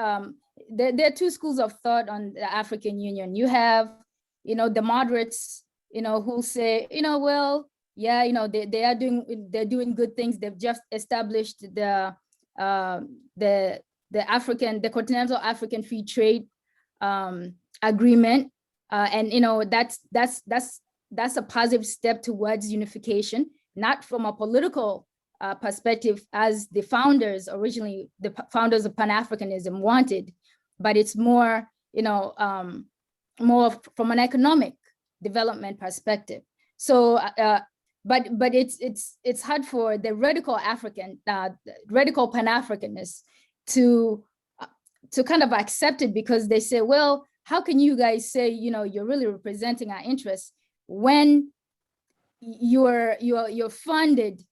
There are two schools of thought on the African Union. You have, the moderates, who say, well, yeah, they're doing good things. They've just established the Continental African Free Trade Agreement, and that's a positive step towards unification, not from a political perspective as the founders of Pan-Africanism wanted, but it's more, more from an economic development perspective. So, but it's hard for the radical Pan-Africanists to kind of accept it, because they say, well, how can you guys say, you're really representing our interests when you're funded,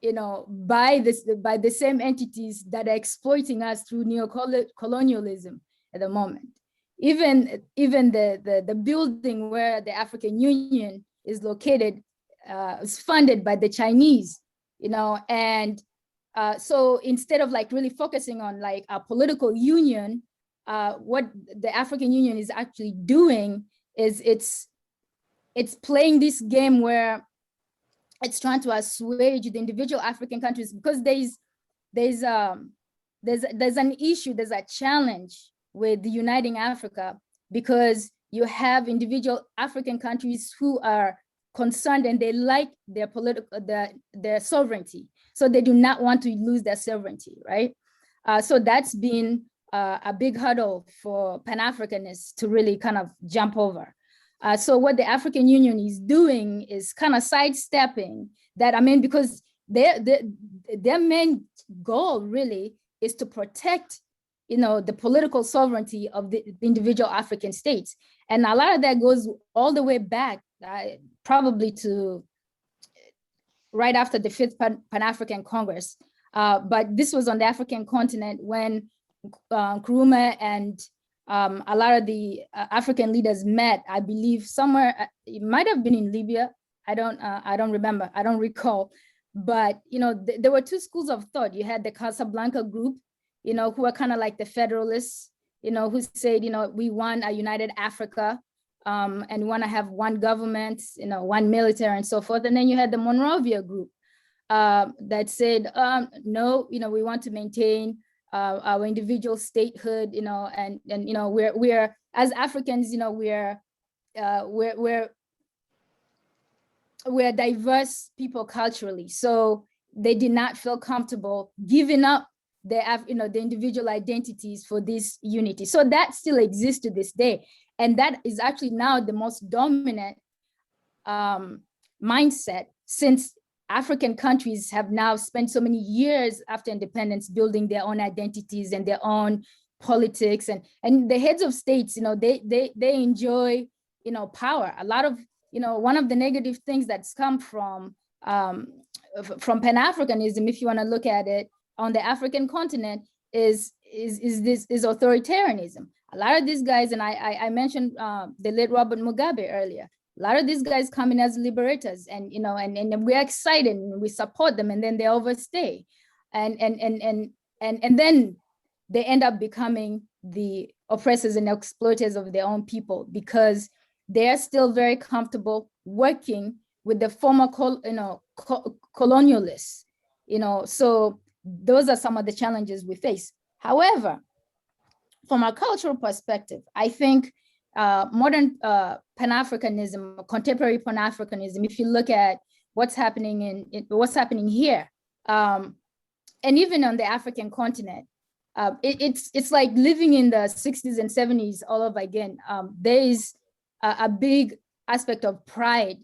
by the same entities that are exploiting us through neo-colonialism at the moment. Even the building where the African Union is located is funded by the Chinese, and so instead of like really focusing on like a political union, what the African Union is actually doing is it's playing this game where it's trying to assuage the individual African countries, because there's an issue, there's a challenge with uniting Africa, because you have individual African countries who are concerned and they like their sovereignty. So they do not want to lose their sovereignty, right? So that's been a big hurdle for Pan-Africanists to really kind of jump over. So what the African Union is doing is kind of sidestepping that, because their main goal really is to protect, the political sovereignty of the individual African states. And a lot of that goes all the way back, probably to right after the 5th Pan Afrikan Congress. But this was on the African continent when Nkrumah and a lot of the African leaders met, I believe somewhere, it might have been in Libya, I don't remember, I don't recall. But, you know, there were two schools of thought. You had the Casablanca group, you know, who are kind of like the federalists, you know, who said, you know, we want a united Africa, and we want to have one government, you know, one military and so forth. And then you had the Monrovia group that said, no, you know, we want to maintain our individual statehood, you know, and you know, we're as Africans, you know, we're diverse people culturally, so they did not feel comfortable giving up their, you know, the individual identities for this unity. So that still exists to this day, and that is actually now the most dominant mindset, since African countries have now spent so many years after independence building their own identities and their own politics, and the heads of states, you know, they enjoy, you know, power. A lot of, you know, one of the negative things that's come from Pan-Africanism, if you want to look at it on the African continent, is authoritarianism. A lot of these guys, and I mentioned the late Robert Mugabe earlier, a lot of these guys come in as liberators, and you know, and we're excited and we support them, and then they overstay, and then they end up becoming the oppressors and exploiters of their own people, because they're still very comfortable working with the former colonialists, you know. So those are some of the challenges we face. However, from a cultural perspective, I think modern Pan-Africanism, contemporary Pan-Africanism, if you look at what's happening what's happening here, and even on the African continent, it's like living in the 60s and 70s all over again. There is a big aspect of pride.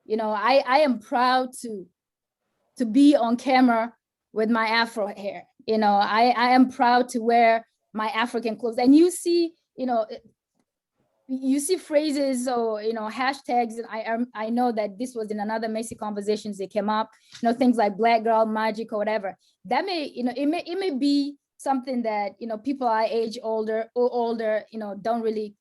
You know, I am proud to be on camera with my Afro hair. You know, I am proud to wear my African clothes. And you see, you know, you see phrases or, you know, hashtags. And I know that this was in another Macy conversations that came up, you know, things like Black Girl Magic or whatever. That may, you know, it may be something that, you know, people our age older, you know, don't really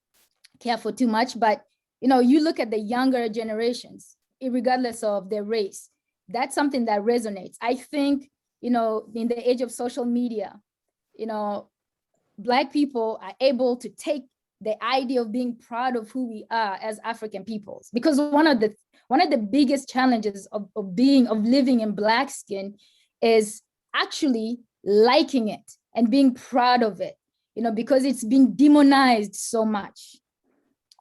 care for too much. But, you know, you look at the younger generations, regardless of their race, that's something that resonates. I think, you know, in the age of social media, you know, Black people are able to take the idea of being proud of who we are as African peoples, because one of the biggest challenges of living in Black skin is actually liking it and being proud of it, you know, because it's been demonized so much.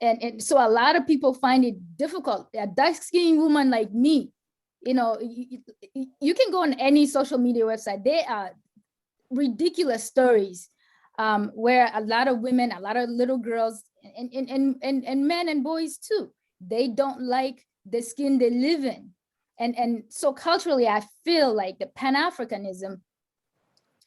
And so a lot of people find it difficult. A dark-skinned woman like me, you know, you can go on any social media website. There are ridiculous stories where a lot of women, a lot of little girls, and men and boys too, they don't like the skin they live in. And so culturally, I feel like the Pan-Africanism,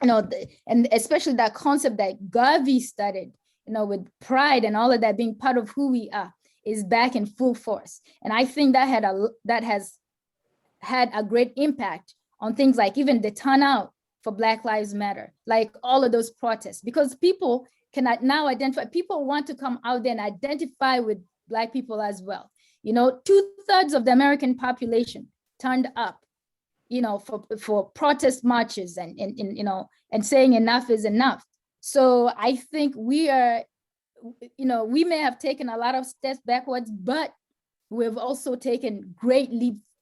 you know, and especially that concept that Garvey studied, you know, with pride and all of that being part of who we are, is back in full force. And I think that has had a great impact on things like even the turnout for Black Lives Matter, like all of those protests, because people cannot now identify, people want to come out there and identify with Black people as well. You know, 2/3 of the American population turned up, you know, for protest marches and you know, and saying enough is enough. So I think we are, you know, we may have taken a lot of steps backwards, but we've also taken great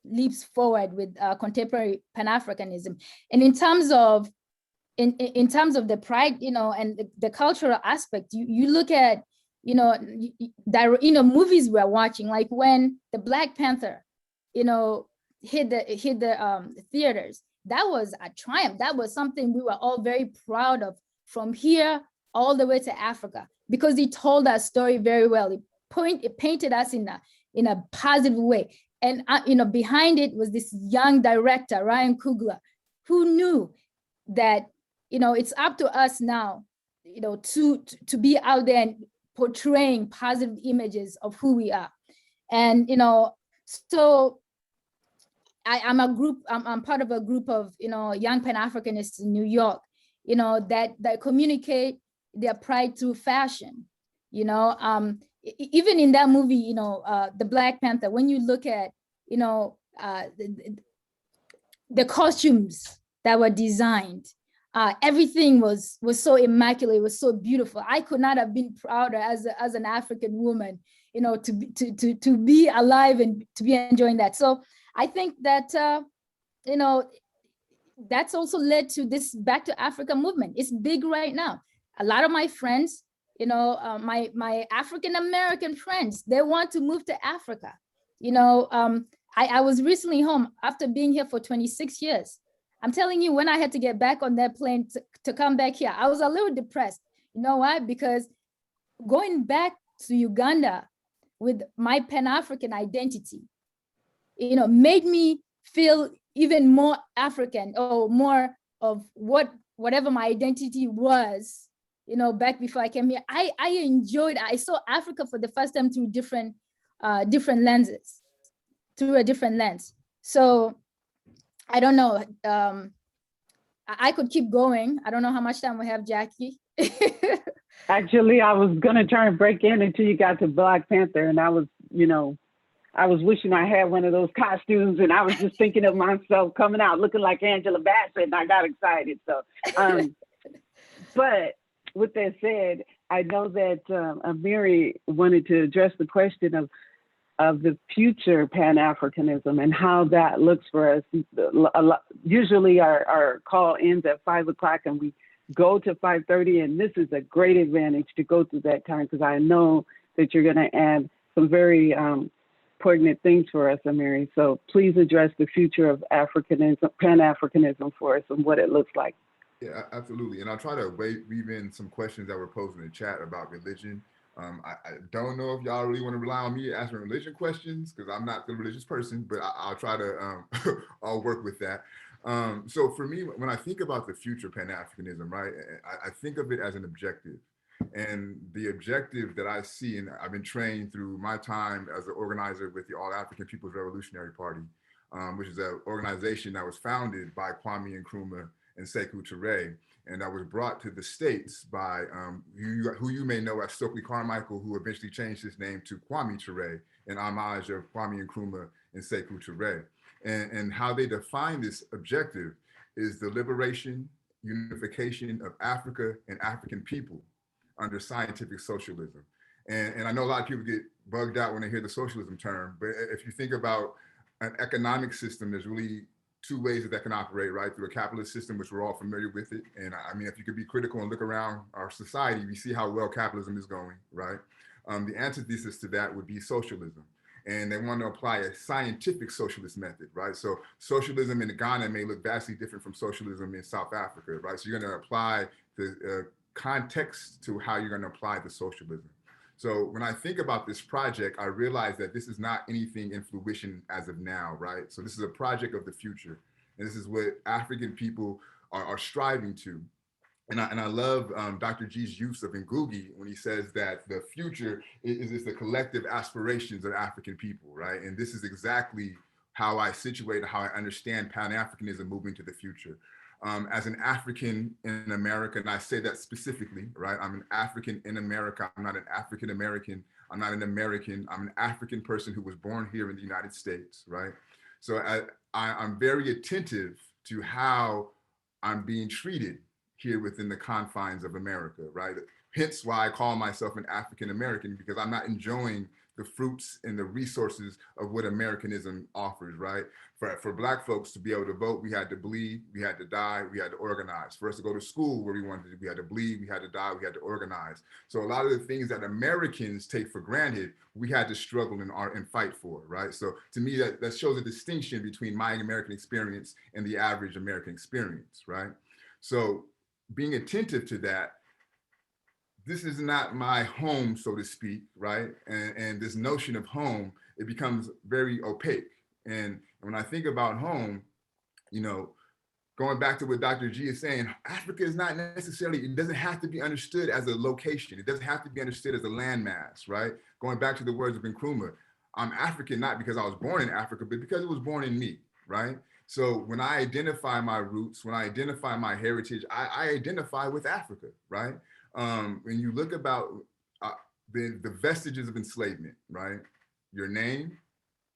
leaps forward with contemporary Pan-Africanism. And in terms of the pride, you know, and the cultural aspect, you look at, you know, movies we're watching, like when the Black Panther, you know, hit the theaters. That was a triumph. That was something we were all very proud of, from here all the way to Africa, because he told our story very well. It painted us in a positive way. And you know, behind it was this young director, Ryan Coogler, who knew that, you know, it's up to us now, you know, to be out there and portraying positive images of who we are. And, you know, so I'm part of a group of, you know, young Pan-Africanists in New York, you know, that communicate their pride through fashion. You know, even in that movie, you know, the Black Panther, when you look at, you know, the costumes that were designed, everything was so immaculate, it was so beautiful. I could not have been prouder as an African woman, you know, to be alive and to be enjoying that. So I think that, you know, that's also led to this Back to Africa movement. It's big right now. A lot of my friends, you know, my African American friends, they want to move to Africa. You know, I was recently home after being here for 26 years. I'm telling you, when I had to get back on that plane to come back here, I was a little depressed. You know why? Because going back to Uganda with my Pan-African identity, you know, made me feel even more African, or more of whatever my identity was, you know, back before I came here. I enjoyed, I saw Africa for the first time through different lenses, through a different lens. So I don't know, I could keep going. I don't know how much time we have, Jackie. Actually, I was gonna try and break in until you got to Black Panther, and I was, you know, I was wishing I had one of those costumes, and I was just thinking of myself coming out looking like Angela Bassett, and I got excited. So, but with that said, I know that Amiri wanted to address the question of the future Pan-Africanism and how that looks for us. Usually our call ends at 5 o'clock and we go to 5:30, and this is a great advantage to go through that time, because I know that you're gonna add some very pertinent things for us, Amiri. So please address the future of Africanism, Pan-Africanism for us, and what it looks like. Yeah, absolutely. And I'll try to weave in some questions that were posed in the chat about religion. I don't know if y'all really want to rely on me answering religion questions, because I'm not the religious person, but I'll try to, I'll work with that. So for me, when I think about the future Pan-Africanism, right, I think of it as an objective. And the objective that I see, and I've been trained through my time as an organizer with the All African People's Revolutionary Party, which is an organization that was founded by Kwame Nkrumah and Sekou Touré, and that was brought to the States by who you may know as Stokely Carmichael, who eventually changed his name to Kwame Touré in homage of Kwame Nkrumah and Sekou Touré. And how they define this objective is the liberation, unification of Africa and African people under scientific socialism. And I know a lot of people get bugged out when they hear the socialism term, but if you think about an economic system, there's really two ways that can operate, right? Through a capitalist system, which we're all familiar with it. And I mean, if you could be critical and look around our society, we see how well capitalism is going, right? The antithesis to that would be socialism. And they want to apply a scientific socialist method, right? So socialism in Ghana may look vastly different from socialism in South Africa, right? So you're going to apply the context to how you're going to apply the socialism. So when I think about this project, I realize that this is not anything in fruition as of now, right? So this is a project of the future. And this is what African people are striving to. And I love Dr. G's use of Ngugi when he says that the future is the collective aspirations of African people, right? And this is exactly how I situate, how I understand Pan-Africanism moving to the future. As an African in America, and I say that specifically, right? I'm an African in America. I'm not an African American. I'm not an American. I'm an African person who was born here in the United States, right? So I'm very attentive to how I'm being treated here within the confines of America, right? Hence why I call myself an African American, because I'm not enjoying the fruits and the resources of what Americanism offers, right? For Black folks to be able to vote, we had to bleed, we had to die, we had to organize. For us to go to school where we wanted to, we had to bleed, we had to die, we had to organize. So a lot of the things that Americans take for granted, we had to struggle and fight for, right? So to me, that shows a distinction between my American experience and the average American experience, right? So being attentive to that, this is not my home, so to speak, right? And this notion of home, it becomes very opaque. And when I think about home, you know, going back to what Dr. G is saying, Africa is not necessarily, it doesn't have to be understood as a location. It doesn't have to be understood as a landmass, right? Going back to the words of Nkrumah, I'm African not because I was born in Africa, but because it was born in me, right? So when I identify my roots, when I identify my heritage, I identify with Africa, right? When you look about the vestiges of enslavement, right? Your name,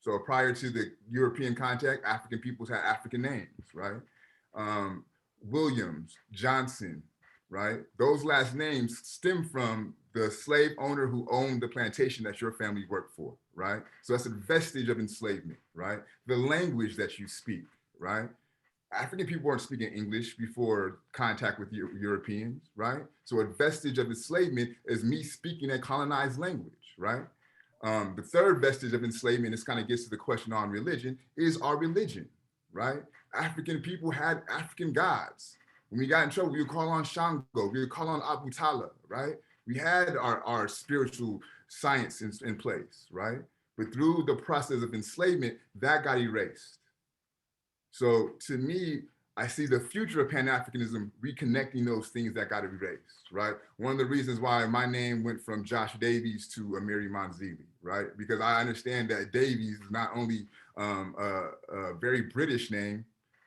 So prior to the European contact, African peoples had African names, right? Williams, Johnson, right? Those last names stem from the slave owner who owned the plantation that your family worked for, right? So that's a vestige of enslavement, right? The language that you speak, right? African people weren't speaking English before contact with Europeans, right? So a vestige of enslavement is me speaking a colonized language, right? The third vestige of enslavement, this kind of gets to the question on religion, is our religion, right? African people had African gods. When we got in trouble, we would call on Shango, we would call on Abu Tala, right? We had our spiritual science in place, right? But through the process of enslavement, that got erased. So to me, I see the future of Pan-Africanism reconnecting those things that got erased, right? One of the reasons why my name went from Josh Davies to Amiri Mahnzili, right? Because I understand that Davies is not only a very British name,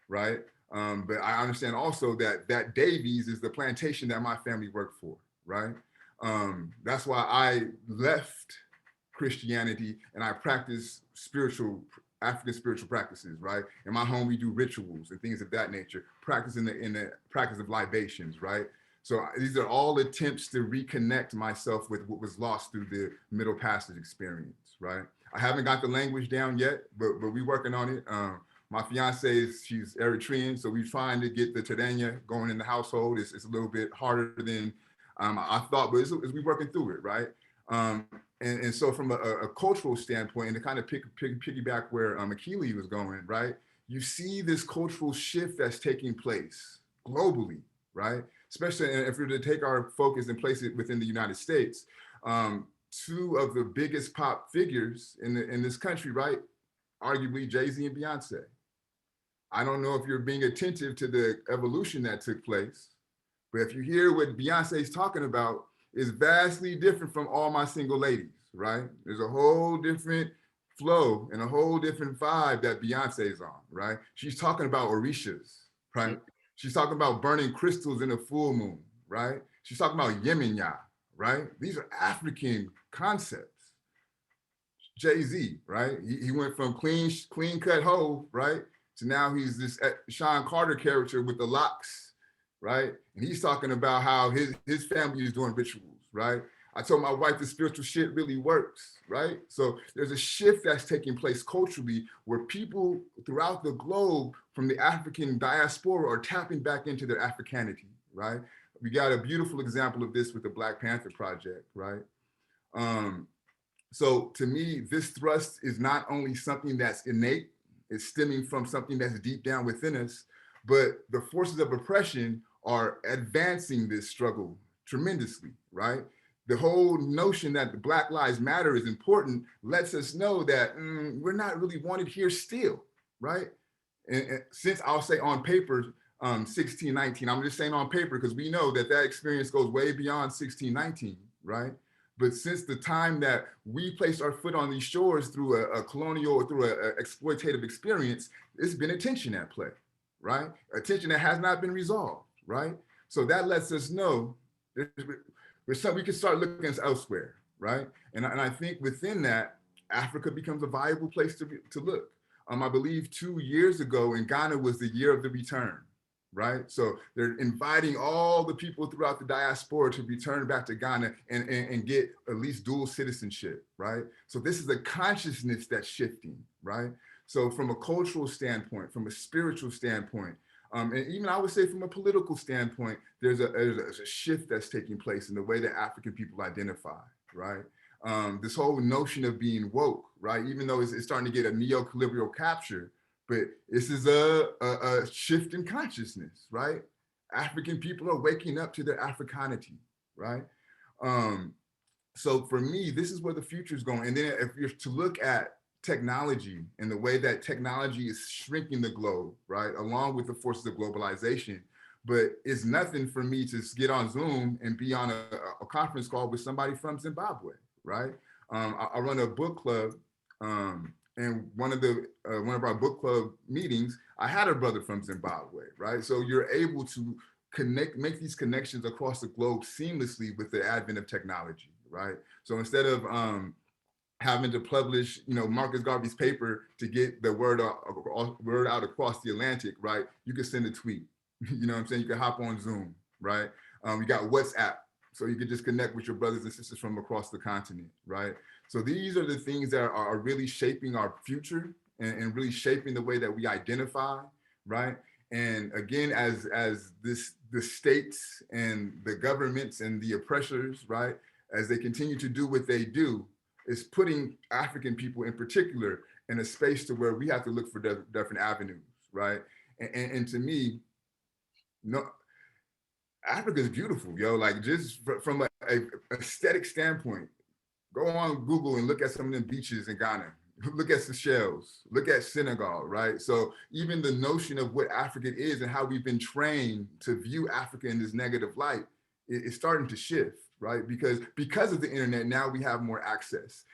right? But I understand also that Davies is the plantation that my family worked for, right? That's why I left Christianity and I practice African spiritual practices, right? In my home, we do rituals and things of that nature, practice in the practice of libations, right? So these are all attempts to reconnect myself with what was lost through the Middle Passage experience, right? I haven't got the language down yet, but we're working on it. My fiance she's Eritrean, so we're trying to get the Tavengwa going in the household. It's a little bit harder than I thought, but we're working through it, right? And so from a cultural standpoint, and to kind of piggyback where Akili was going, right? You see this cultural shift that's taking place globally, right? Especially if we were to take our focus and place it within the United States, two of the biggest pop figures in this country, right? Arguably Jay-Z and Beyonce. I don't know if you're being attentive to the evolution that took place, but if you hear what Beyonce's talking about, is vastly different from all my single ladies, right? There's a whole different flow and a whole different vibe that Beyonce's on, right? She's talking about orishas, right? She's talking about burning crystals in a full moon, right? She's talking about Yemenya, right? These are African concepts. Jay-Z, right? He went from clean cut hoe, right? To now he's this Sean Carter character with the locks, right? And he's talking about how his family is doing rituals, right? I told my wife the spiritual shit really works, right? So there's a shift that's taking place culturally where people throughout the globe from the African diaspora are tapping back into their Africanity, right? We got a beautiful example of this with the Black Panther Project, right? So to me, this thrust is not only something that's innate, it's stemming from something that's deep down within us, but the forces of oppression are advancing this struggle tremendously, right? The whole notion that the Black Lives Matter is important lets us know that we're not really wanted here still, right? And since I'll say on paper, 1619, I'm just saying on paper because we know that experience goes way beyond 1619, right? But since the time that we placed our foot on these shores through a colonial or through an exploitative experience, there's been a tension at play, right? A tension that has not been resolved, right? So that lets us know we can start looking elsewhere, right? And I think within that, Africa becomes a viable place to look. I believe 2 years ago in Ghana was the year of the return, right? So they're inviting all the people throughout the diaspora to return back to Ghana and get at least dual citizenship, right? So this is a consciousness that's shifting, right? So from a cultural standpoint, from a spiritual standpoint, and even I would say from a political standpoint, there's a shift that's taking place in the way that African people identify, right? This whole notion of being woke, right? Even though it's starting to get a neo-colonial capture, but this is a shift in consciousness, right? African people are waking up to their Africanity, right? So for me, this is where the future is going. And then if you're to look at technology and the way that technology is shrinking the globe, right? Along with the forces of globalization, but it's nothing for me to get on Zoom and be on a conference call with somebody from Zimbabwe, right? I run a book club, and one of our book club meetings, I had a brother from Zimbabwe, right? So you're able to make these connections across the globe seamlessly with the advent of technology, right? So instead of having to publish, Marcus Garvey's paper to get the word out across the Atlantic, right? You could send a tweet, you know what I'm saying? You could hop on Zoom, right? You got WhatsApp, so you could just connect with your brothers and sisters from across the continent, right? So these are the things that are really shaping our future and really shaping the way that we identify, right? And again, as the states and the governments and the oppressors, right, as they continue to do what they do, is putting African people in particular in a space to where we have to look for different avenues, right? And to me, Africa is beautiful, yo. Like, just from a aesthetic standpoint, go on Google and look at some of them beaches in Ghana. Look at Seychelles, look at Senegal, right? So even the notion of what Africa is and how we've been trained to view Africa in this negative light is starting to shift, right? Because of the internet, now we have more access.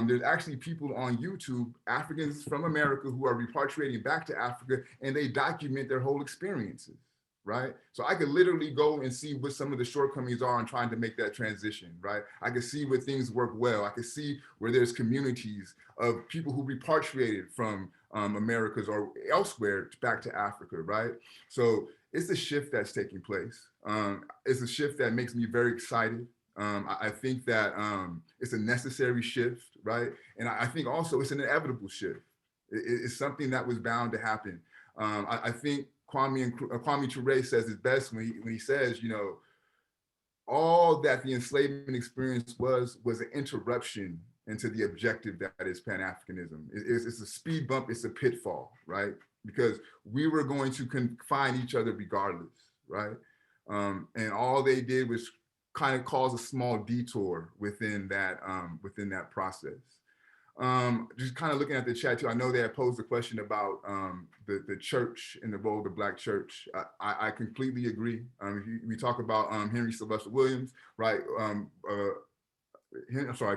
There's actually people on YouTube, Africans from America, who are repatriating back to Africa, and they document their whole experiences, right? So I could literally go and see what some of the shortcomings are in trying to make that transition, right? I could see where things work well. I could see where there's communities of people who repatriated from Americas or elsewhere back to Africa, right? So it's a shift that's taking place. It's a shift that makes me very excited. I think that it's a necessary shift, right? And I think also it's an inevitable shift. It's something that was bound to happen. I think Kwame Ture says it best when he says, all that the enslavement experience was an interruption into the objective that is Pan-Africanism. It's a speed bump, it's a pitfall, right? Because we were going to confine each other regardless, right? And all they did was kind of cause a small detour within that process. Just kind of looking at the chat too, I know they had posed a question about the church and the role of the Black church. I completely agree. We talk about Henry Sylvester Williams, right?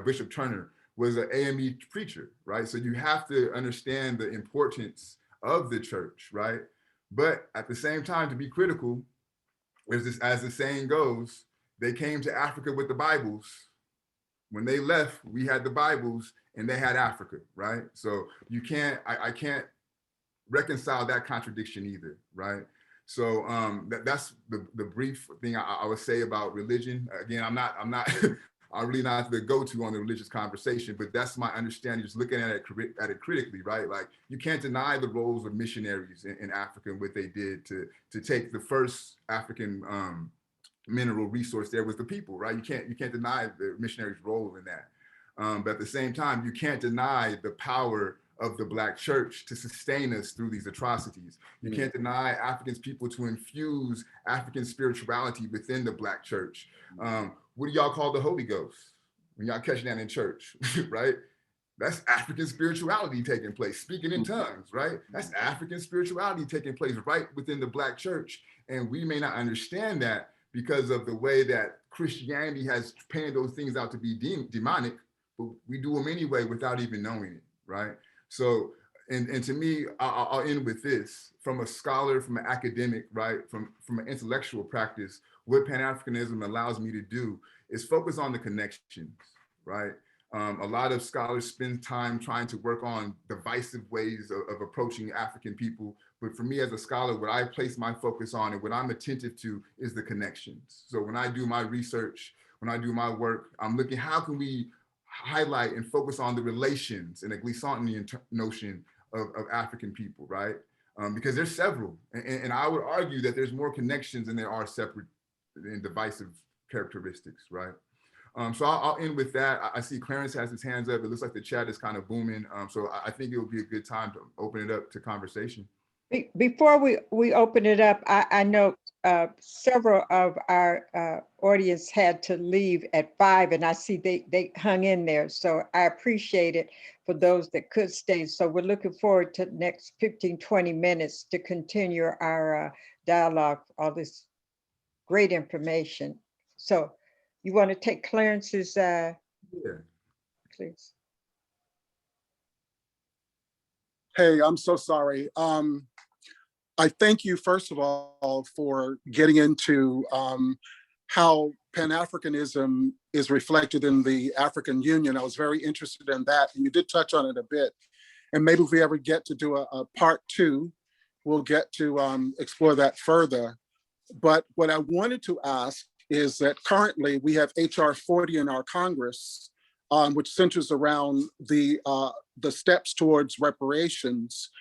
Bishop Turner was an AME preacher, right? So you have to understand the importance of the church, right? But at the same time, to be critical, as the saying goes, they came to Africa with the Bibles. When they left, we had the Bibles and they had Africa, right? So I can't reconcile that contradiction either, right? So that's the brief thing I would say about religion. Again, I'm really not the go-to on the religious conversation, but that's my understanding, just looking at it critically, right? Like, you can't deny the roles of missionaries in Africa and what they did to take the first African mineral resource there was the people, right? You can't deny the missionaries' role in that. But at the same time, you can't deny the power of the Black church to sustain us through these atrocities. You can't deny Africans people to infuse African spirituality within the Black church. What do y'all call the Holy Ghost when y'all catch that in church, right? That's African spirituality taking place, speaking in tongues, right? That's African spirituality taking place right within the Black church. And we may not understand that because of the way that Christianity has painted those things out to be demonic, but we do them anyway without even knowing it, right? So, and to me, I'll end with this. From a scholar, from an academic, right, from an intellectual practice, what Pan-Africanism allows me to do is focus on the connections, right? A lot of scholars spend time trying to work on divisive ways of approaching African people. But for me as a scholar, what I place my focus on and what I'm attentive to is the connections. So when I do my research, when I do my work, I'm looking, how can we highlight and focus on the relations and the Glissantonian notion of African people, right? Because there's several. And I would argue that there's more connections than there are separate and divisive characteristics, right? So I'll end with that. I see Clarence has his hands up. It looks like the chat is kind of booming. So I think it would be a good time to open it up to conversation. Before we open it up, I know several of our audience had to leave at 5, and I see they hung in there. So I appreciate it for those that could stay. So we're looking forward to the next 15, 20 minutes to continue our dialogue, all this great information. So you want to take Clarence's, Yeah. please. Hey, I'm so sorry. I thank you, first of all, for getting into how Pan-Africanism is reflected in the African Union. I was very interested in that, and you did touch on it a bit. And maybe if we ever get to do a part 2, we'll get to explore that further. But what I wanted to ask is that currently we have HR 40 in our Congress, which centers around the steps towards reparations.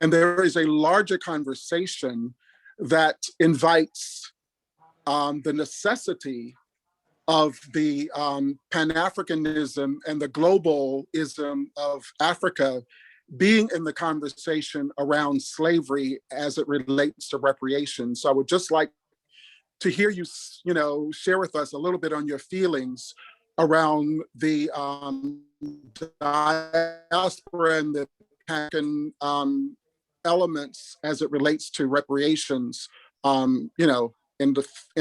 And there is a larger conversation that invites the necessity of the Pan-Africanism and the globalism of Africa being in the conversation around slavery as it relates to reparations. So I would just like to hear you, share with us a little bit on your feelings around the diaspora and the African elements as it relates to reparations, in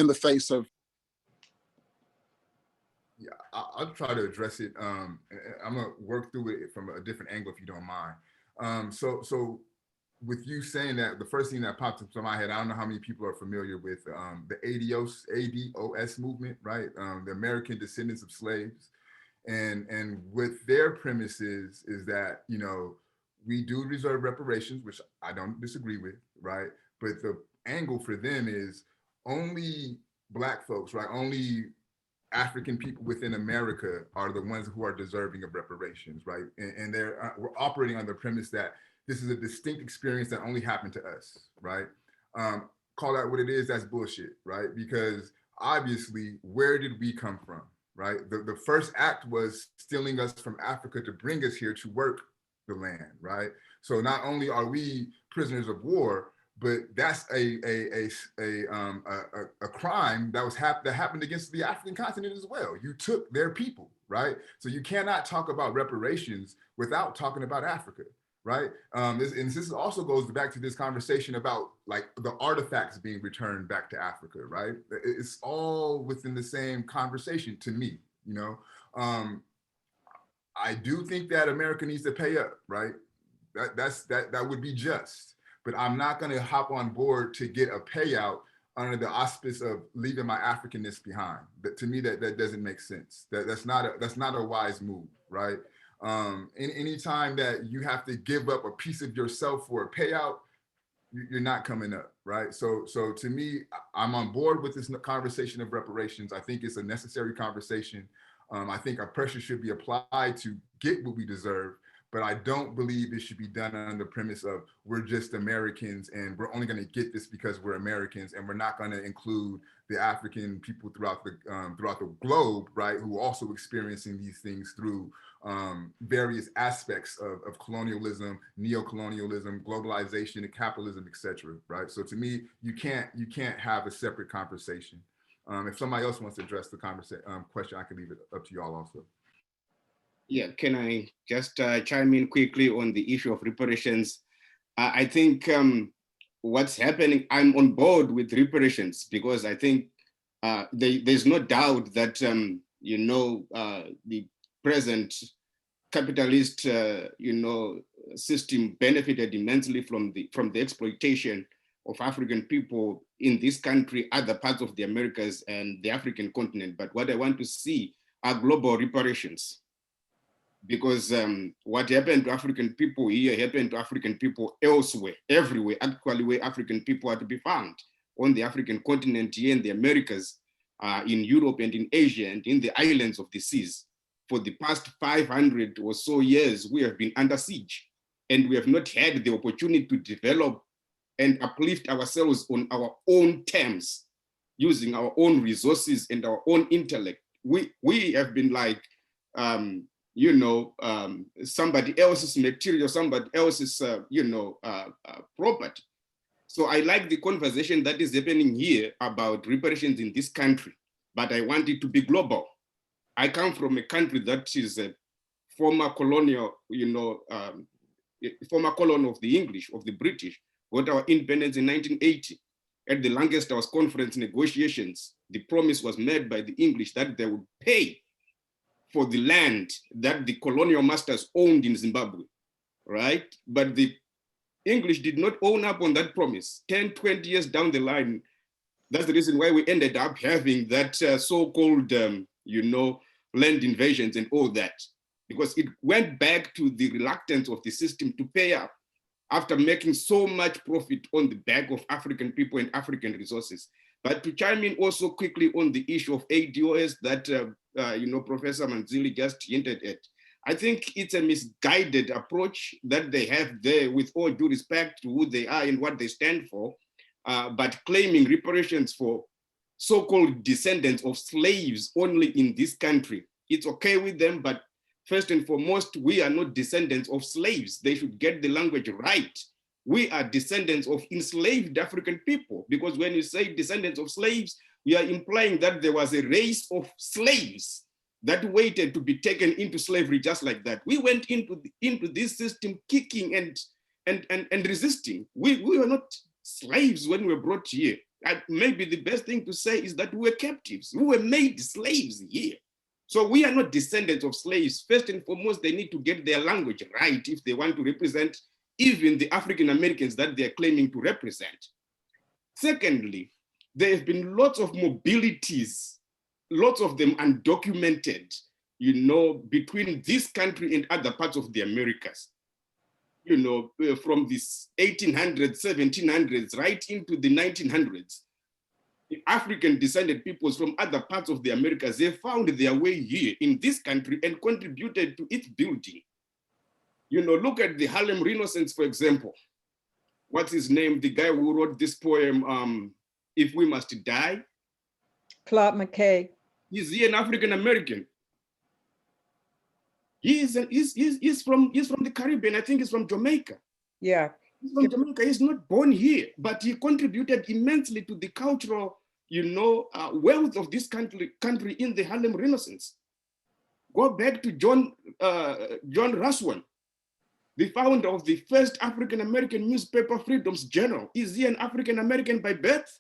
the face of. Yeah, I'll try to address it. I'm gonna work through it from a different angle if you don't mind. So with you saying that, the first thing that popped into my head, I don't know how many people are familiar with the ADOS movement, right? The American Descendants of Slaves, and with their premises is that we do reserve reparations, which I don't disagree with, right? But the angle for them is only Black folks, right? Only African people within America are the ones who are deserving of reparations, right? And we're operating on the premise that this is a distinct experience that only happened to us, right? Call that what it is, that's bullshit, right? Because obviously, where did we come from, right? The first act was stealing us from Africa to bring us here to work the land, right? So not only are we prisoners of war, but that's a crime that happened against the African continent as well. You took their people, right? So you cannot talk about reparations without talking about Africa, right? This also goes back to this conversation about like the artifacts being returned back to Africa, right? It's all within the same conversation to me, I do think that America needs to pay up, right? That would be just. But I'm not going to hop on board to get a payout under the auspice of leaving my Africanness behind. To me, that doesn't make sense. That's not a wise move, right? Any time that you have to give up a piece of yourself for a payout, you're not coming up, right? So to me, I'm on board with this conversation of reparations. I think it's a necessary conversation. I think our pressure should be applied to get what we deserve. But I don't believe it should be done on the premise of we're just Americans and we're only going to get this because we're Americans, and we're not going to include the African people throughout the globe, right, who are also experiencing these things through various aspects of colonialism, neo-colonialism, globalization, and capitalism, etc. Right. So to me, you can't have a separate conversation. If somebody else wants to address the question, I can leave it up to you all also. Yeah, can I just chime in quickly on the issue of reparations? I think what's happening, I'm on board with reparations because I think there's no doubt that, the present capitalist, system benefited immensely from the exploitation of African people in this country, other parts of the Americas and the African continent. But what I want to see are global reparations. Because what happened to African people here happened to African people elsewhere, everywhere, actually where African people are to be found, on the African continent here in the Americas, in Europe and in Asia and in the islands of the seas. For the past 500 or so years, we have been under siege, and we have not had the opportunity to develop and uplift ourselves on our own terms, using our own resources and our own intellect. We have been like, somebody else's material, somebody else's, property. So I like the conversation that is happening here about reparations in this country, but I want it to be global. I come from a country that is a former colonial, former colony of the English, of the British, got our independence in 1980. At the Lancaster House Conference negotiations, the promise was made by the English that they would pay for the land that the colonial masters owned in Zimbabwe, right? But the English did not own up on that promise. 10, 20 years down the line, That's the reason why we ended up having that so-called, land invasions and all that, because it went back to the reluctance of the system to pay up after making so much profit on the back of African people and African resources. But to chime in also quickly on the issue of ADOS that Professor Mahnzili just hinted at, I think it's a misguided approach that they have there, with all due respect to who they are and what they stand for, but claiming reparations for so-called descendants of slaves only in this country. It's okay with them, but first and foremost, we are not descendants of slaves. They should get the language right. We are descendants of enslaved African people, because when you say descendants of slaves, we are implying that there was a race of slaves that waited to be taken into slavery just like that. We went into this system kicking and resisting. We were not slaves when we were brought here. Maybe the best thing to say is that we were captives. We were made slaves here. So we are not descendants of slaves. First and foremost, they need to get their language right if they want to represent even the African Americans that they are claiming to represent. Secondly, there have been lots of mobilities, lots of them undocumented, between this country and other parts of the Americas. From this 1800s, 1700s, right into the 1900s. The African descended peoples from other parts of the Americas, they found their way here in this country and contributed to its building. Look at the Harlem Renaissance, for example. What's his name? The guy who wrote this poem, If We Must Die. Claude McKay. He's here an African American. He's from the Caribbean. I think he's from Jamaica. Yeah. He's from Jamaica. He's not born here, but he contributed immensely to the cultural, wealth of this country in the Harlem Renaissance. Go back to John Russwell, the founder of the first African American newspaper, Freedom's Journal. Is he an African American by birth?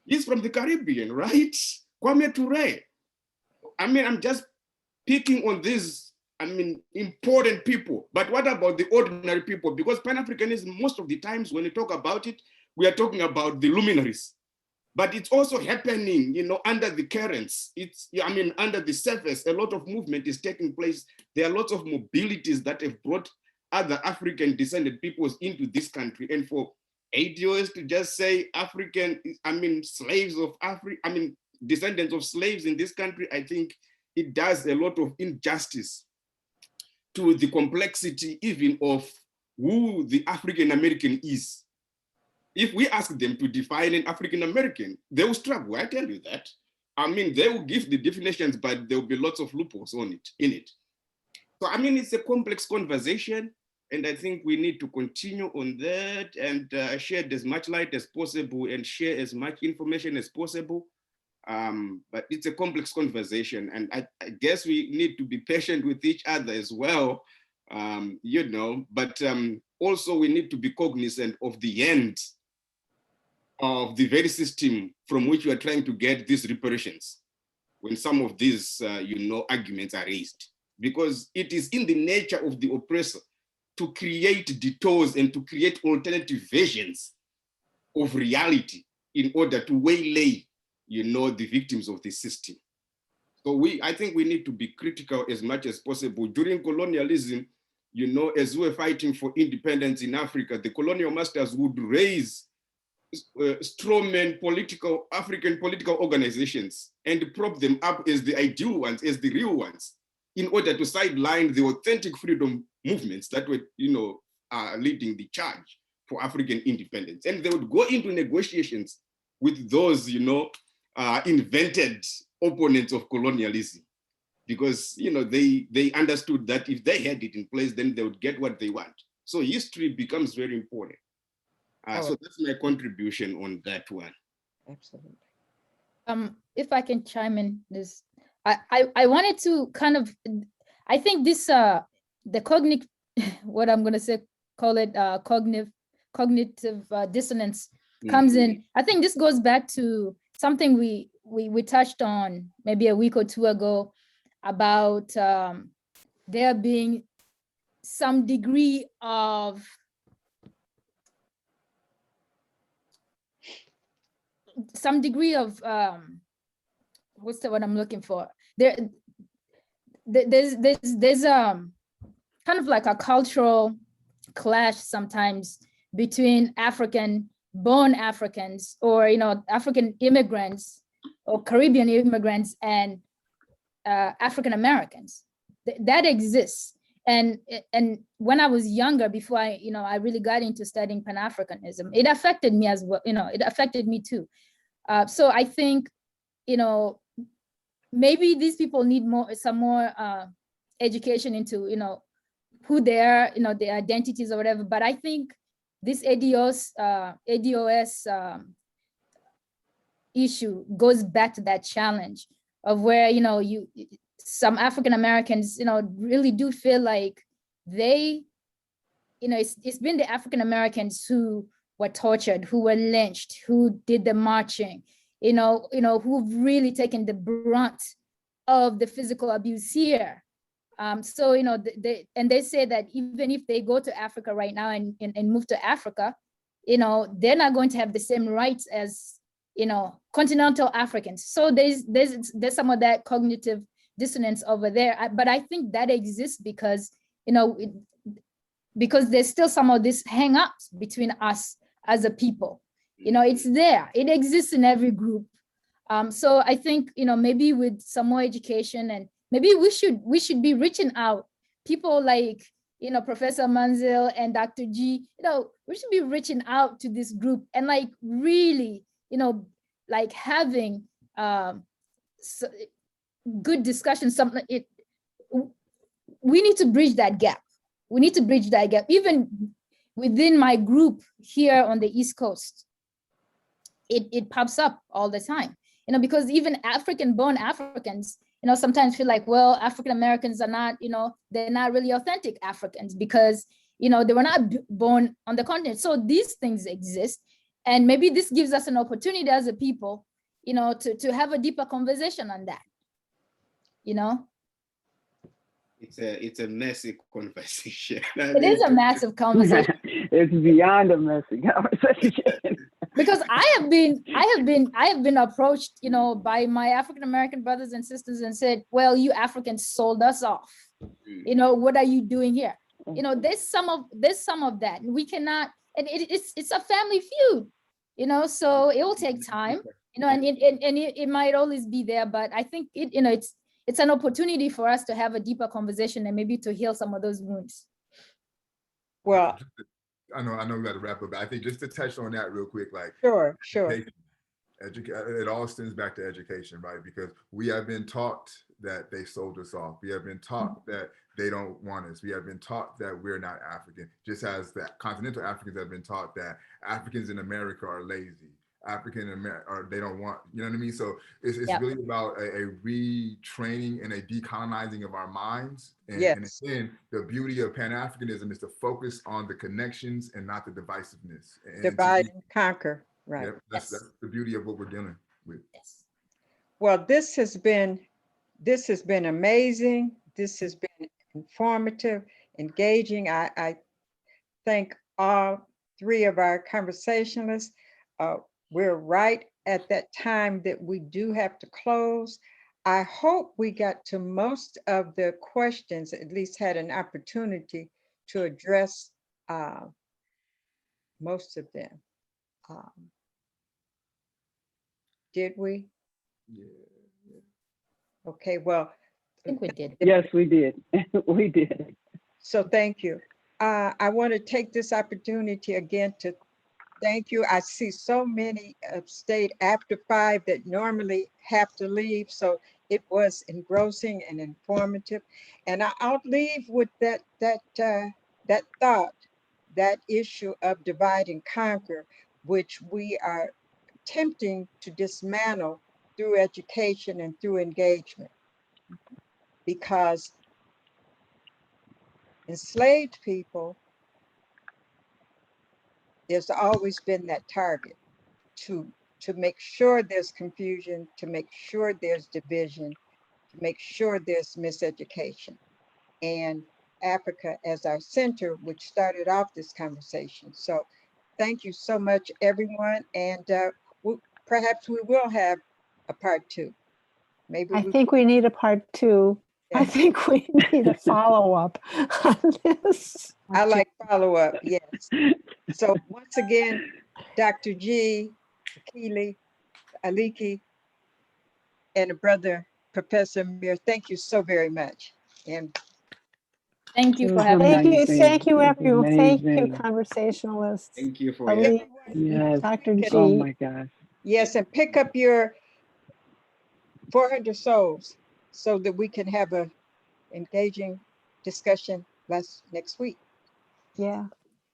He's from the Caribbean, right? Kwame Ture. I'm just picking on these, important people. But what about the ordinary people? Because Pan-Africanism, most of the times when we talk about it, we are talking about the luminaries. But it's also happening, under the currents. Under the surface, a lot of movement is taking place. There are lots of mobilities that have brought other African descended peoples into this country. And for ADOS to just say slaves of Africa, descendants of slaves in this country, I think it does a lot of injustice to the complexity even of who the African American is. If we ask them to define an African American, they will struggle, I tell you that. They will give the definitions, but there will be lots of loopholes in it. So, it's a complex conversation, and I think we need to continue on that and shed as much light as possible and share as much information as possible. But it's a complex conversation, and I guess we need to be patient with each other as well, but also we need to be cognizant of the end of the very system from which we are trying to get these reparations when some of these, arguments are raised. Because it is in the nature of the oppressor to create detours and to create alternative versions of reality in order to waylay, the victims of the system. So I think we need to be critical as much as possible. During colonialism, as we were fighting for independence in Africa, the colonial masters would raise strawman African political organizations and prop them up as the ideal ones, as the real ones, in order to sideline the authentic freedom movements that were, leading the charge for African independence. And they would go into negotiations with those, invented opponents of colonialism, because, they understood that if they had it in place, then they would get what they want. So history becomes very important. So that's my contribution on that one. Absolutely. If I can chime in this, I wanted to kind of, I think this, the cognitive, what I'm going to say, call it cognitive dissonance comes in. I think this goes back to something we touched on maybe a week or two ago about there being some degree of some degree of, what's the word I'm looking for? There's kind of like a cultural clash sometimes between born Africans, or African immigrants or Caribbean immigrants and African Americans. That exists. And when I was younger, before I really got into studying Pan Africanism, it affected me as well. It affected me too. So I think maybe these people need some more education into who they are, their identities or whatever. But I think this ADOS issue goes back to that challenge of where some African Americans really do feel like they, it's been the African Americans who were tortured, who were lynched, who did the marching, who've really taken the brunt of the physical abuse here. So they say that even if they go to Africa right now and move to Africa, they're not going to have the same rights as continental Africans. So there's some of that cognitive dissonance over there. But I think that exists because because there's still some of this hang-ups between us as a people. It's there. It exists in every group. So I think maybe with some more education, and maybe we should be reaching out. People like Professor Mahnzili and Dr. G. We should be reaching out to this group and like really like having good discussion. We need to bridge that gap. We need to bridge that gap. Even within my group here on the East Coast, it pops up all the time. Because even African-born Africans, sometimes feel like, well, African Americans are not, they're not really authentic Africans because, they were not born on the continent. So these things exist. And maybe this gives us an opportunity as a people, to have a deeper conversation on that, It's a messy conversation. It is a massive conversation. It's beyond a messy conversation. Because I have been approached, by my African American brothers and sisters and said, well, you Africans sold us off. What are you doing here? There's some of that, and we cannot. And it's a family feud, so it will take time, and it might always be there. But I think it's an opportunity for us to have a deeper conversation and maybe to heal some of those wounds. Well, I know we got to wrap up, but I think just to touch on that real quick, like sure. It all stems back to education, right? Because we have been taught that they sold us off. We have been taught that they don't want us. We have been taught that we're not African, just as that continental Africans have been taught that Africans in America are lazy. African American, or they don't want, you know what I mean? So it's really about a retraining and a decolonizing of our minds. And, and again, the beauty of Pan-Africanism is to focus on the connections and not the divisiveness. And divide and conquer, right? Yep, that's the beauty of what we're dealing with. Yes. Well, this has been amazing. This has been informative, engaging. I thank all three of our conversationalists. We're right at that time that we do have to close. I hope we got to most of the questions, at least had an opportunity to address most of them. Did we? Yeah. Okay, well. I think we did. Yes, we did. We did. So thank you. I want to take this opportunity again to thank you. I see so many stayed after 5 that normally have to leave. So it was engrossing and informative. And I'll leave with that thought, that issue of divide and conquer, which we are attempting to dismantle through education and through engagement. Because enslaved people, there's always been that target to make sure there's confusion, to make sure there's division, to make sure there's miseducation. And Africa as our center, which started off this conversation. So thank you so much, everyone. And perhaps we will have a part 2. Maybe I we, think we need a part 2. I Yeah. think we need a follow-up on this. I like follow-up, yes. So once again, Dr. G, Akili, Aliki, and the brother, Professor Amir, thank you so very much. And Thank you It for was having Thank me. you, amazing. thank you, It was everyone. Thank you, amazing. conversationalists. Thank you for Ali, Yes. Dr. Yes. Oh G. my gosh. yes, and pick up your 400 souls so that we can have a engaging discussion next week. Yeah,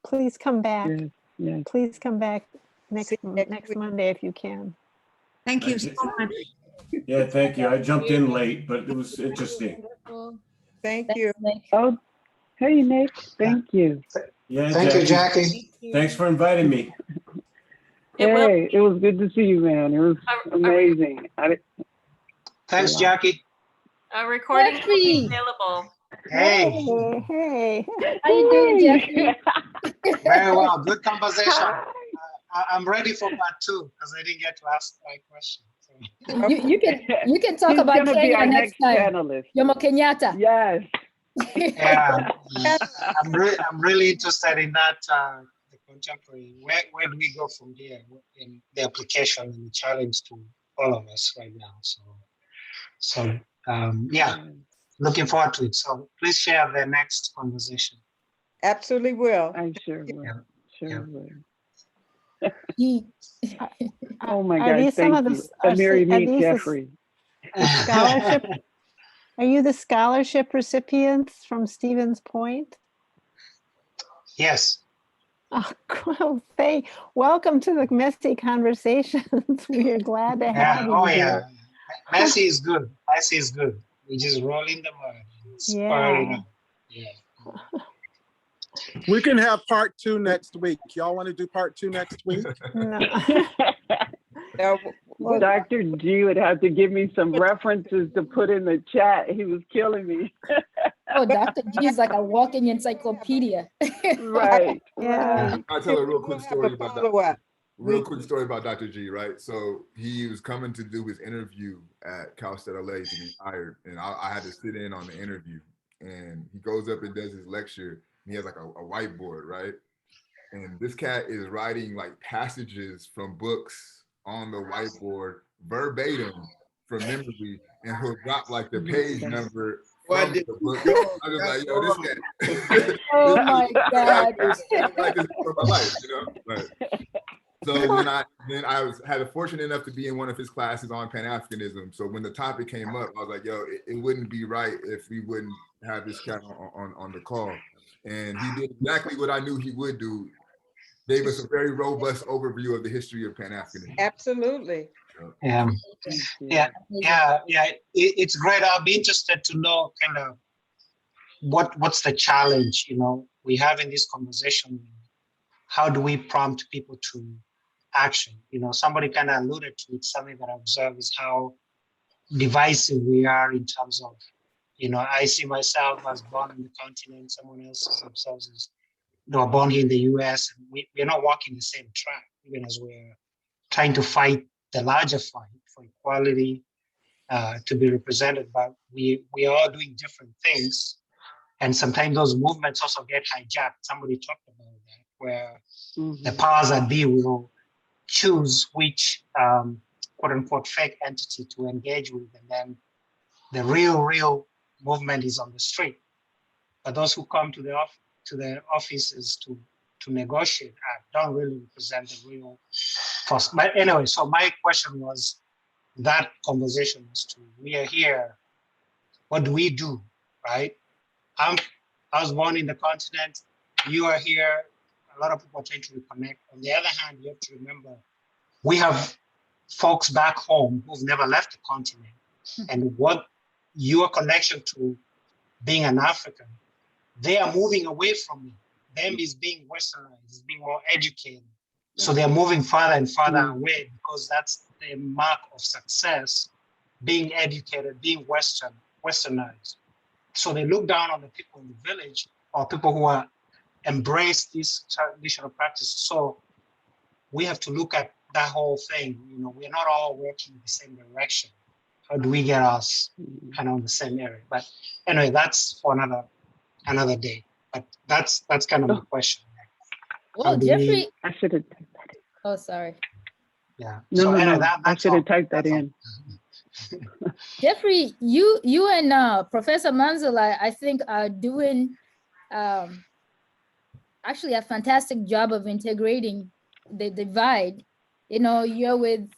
please come back. Yes. Yes. Please come back next See you next next week. Monday if you can. Thank you so much. Yeah, thank you. I jumped in late, but it was interesting. Thank Thanks, you. Nick. Oh, hey, Nick. Thank you. Yeah, Thank you, Jackie. Thanks for inviting me. Hey, it was good to see you, man. It was amazing. Thanks, Wow. Jackie. A recording will be Jeffrey. available. Hey, Hey. How you doing, Jeffrey? very well. Good conversation. I'm ready for part 2 because I didn't get to ask my question. So. You can talk He's about gonna be Kenya our next time. panelist. Jomo Kenyatta. Yes. Yeah, I'm really interested in that. The contemporary. Where do we go from here in the application and the challenge to all of us right now? So yeah, looking forward to it. So please share the next conversation. Absolutely will. I sure will. Yeah. Sure Yeah. will. He- Oh my Are gosh, these some thank of you. the Amiri, are meet these Jeffrey. the scholarship? Are you the scholarship recipients from Stevens Point? Yes. Oh, cool. Welcome to the messy conversations. We are glad to have you Oh here. yeah. Messy is good. Messy is good. We just roll in the mud. It's already done. Yeah. We can have part 2 next week. Y'all want to do part 2 next week? No. Now, Well, Dr. G would have to give me some references to put in the chat. He was killing me. Oh, Dr. G is like a walking encyclopedia. Right. Yeah. I'll tell a real quick we'll have story a about that. follow-up. Real quick story about Dr. G, right? So he was coming to do his interview at Cal State LA to be hired, and I had to sit in on the interview. And he goes up and does his lecture, and he has like a whiteboard, right? And this cat is writing like passages from books on the whiteboard verbatim from memory, and he'll drop like the page number from the book. I was like, yo, this cat. Oh my God. Like this for my life, you know? Right. So when I had the fortunate enough to be in one of his classes on Pan Afrikanism. So when the topic came up, I was like, yo, it wouldn't be right if we wouldn't have this cat on the call. And he did exactly what I knew he would do. Gave us a very robust overview of the history of Pan Afrikanism. Absolutely. Yeah. It's great. I'll be interested to know kind of what's the challenge, we have in this conversation. How do we prompt people to action? Somebody kind of alluded to it. Something that I observe is how divisive we are in terms of, I see myself as born in the continent, someone else sees themselves as born here in the US. And we're not walking the same track, even as we're trying to fight the larger fight for equality, to be represented. But we are all doing different things. And sometimes those movements also get hijacked. Somebody talked about that, where the powers that be will choose which quote unquote fake entity to engage with. And then the real movement is on the street. But those who come to the offices to negotiate don't really represent the real force. But anyway, so my question was that conversation was we are here, what do we do, right? I was born in the continent, you are here, a lot of people are trying to reconnect. On the other hand, you have to remember, we have folks back home who've never left the continent, and what your connection to being an African, they are moving away from it. Them is being westernized, is being more educated. So they're moving farther and farther away, because that's the mark of success, being educated, being westernized. So they look down on the people in the village, or people who embrace this traditional practice. So we have to look at that whole thing. You know, we're not all working in the same direction. How do we get us kind of on the same area? But anyway, that's for another day. But that's kind of my question. Well, Jeffrey. I should have. Oh, sorry. Yeah. No, So no, anyway, no. I should have typed that in. Jeffrey, you and Professor Mahnzili, I think, are doing actually a fantastic job of integrating the divide. You know, you're with,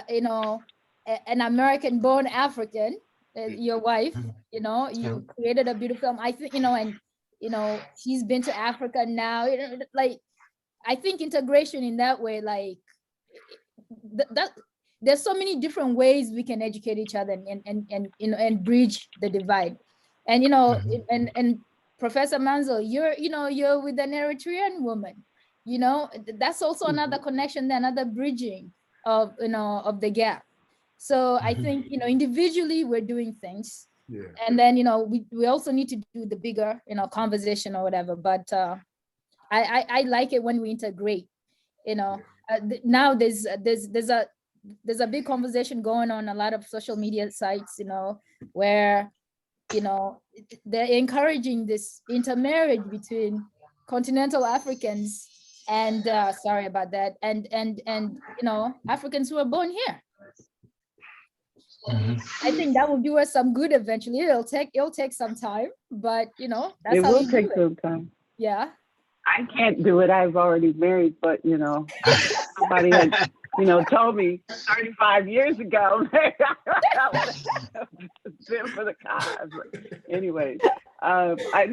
you know, an American-born African, your wife. You know, you created a beautiful film. I think, you know, and you know, she's been to Africa now. You know, like, I think integration in that way, like that. There's so many different ways we can educate each other and you know, and bridge the divide. And you know, and Professor Mahnzili, you're with an Eritrean woman. You know, that's also another connection, another bridging of, you know, of the gap. So I think, you know, individually we're doing things, and then, you know, we also need to do the bigger, you know, conversation or whatever. But I like it when we integrate. You know, now there's a big conversation going on a lot of social media sites, you know, where, you know, they're encouraging this intermarriage between continental Africans and sorry about that, and you know, Africans who are born here. I think that will do us some good eventually. It'll take some time, but you know, that's It how will you take do it. some time. Yeah. I can't do it. I've already married, but you know, somebody had, you know, told me 35 years ago. Been for the cause. Anyways, I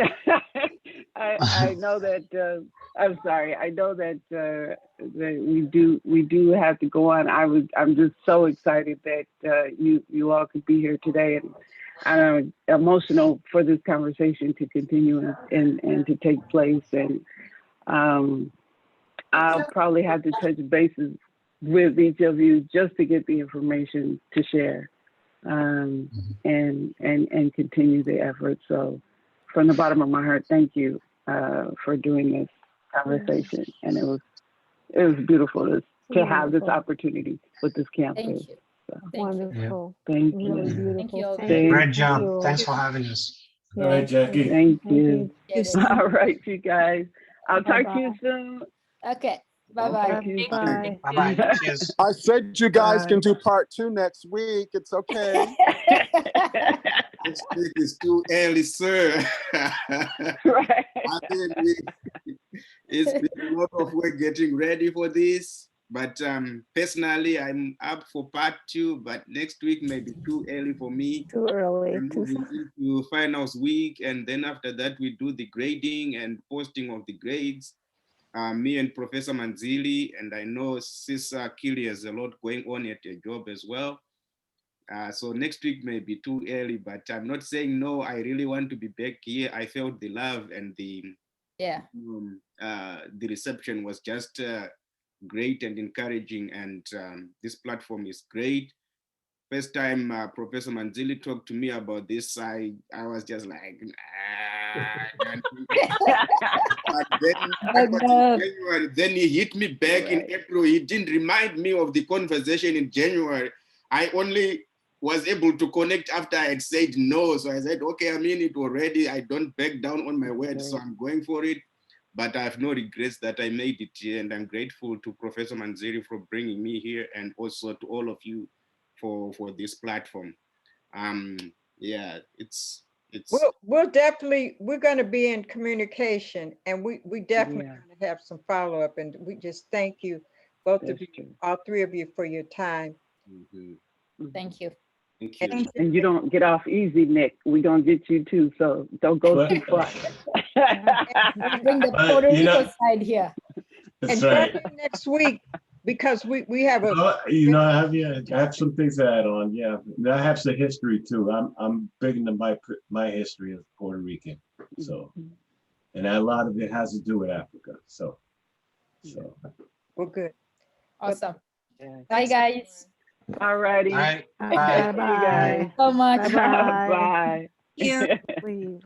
know that. I'm sorry. I know that that we do have to go on. I'm just so excited that you all could be here today, and I'm emotional for this conversation to continue and to take place. And I'll probably have to touch bases with each of you just to get the information to share, and continue the effort. So from the bottom of my heart, thank you for doing this conversation. And it was beautiful to have this opportunity with this campus. Thank you. So, Wonderful. thank Really you. beautiful. Thank you. Great job. Thanks for having us. All right, Jackie. Thank you. Yes. All right, you guys. I'll talk to you Bye-bye. soon. Okay. Bye-bye. Bye. Bye-bye. Cheers. I said you guys can Bye. do part 2 next week. It's okay. Next week is too early, sir. Right. I think it's been a lot of work getting ready for this. But personally, I'm up for part 2, but next week may be too early for me. Too early. We're moving into finals week, and then after that, we do the grading and posting of the grades. Me and Professor Mahnzili, and I know Sisa Kili has a lot going on at your job as well. So next week may be too early, but I'm not saying no. I really want to be back here. I felt the love and the reception was just great and encouraging, and this platform is great. First time Professor Mahnzili talked to me about this, I was just like, but then he hit me back in April. He didn't remind me of the conversation in January. I only was able to connect after I had said no. So I said, okay, I'm in it already. I don't back down on my word, so I'm going for it. But I have no regrets that I made it here, and I'm grateful to Professor Mahnzili for bringing me here, and also to all of you for this platform. Yeah, it's we're going to be in communication, and we definitely going to have some follow-up, and we just thank you, both of you, all three of you, for your time. Thank you. Thank you. And you don't get off easy, Nick. We're going to get you too, so don't go too far. Bring the Puerto Rico side here. That's and right. next week, because we have a you know, I have some things to add on. Yeah, I have some history too. I'm big into my history as Puerto Rican. So, and a lot of it has to do with Africa. So we're good. Awesome. Bye, guys. All righty. Bye. Bye. You guys. So much. Bye-bye. Bye. Please.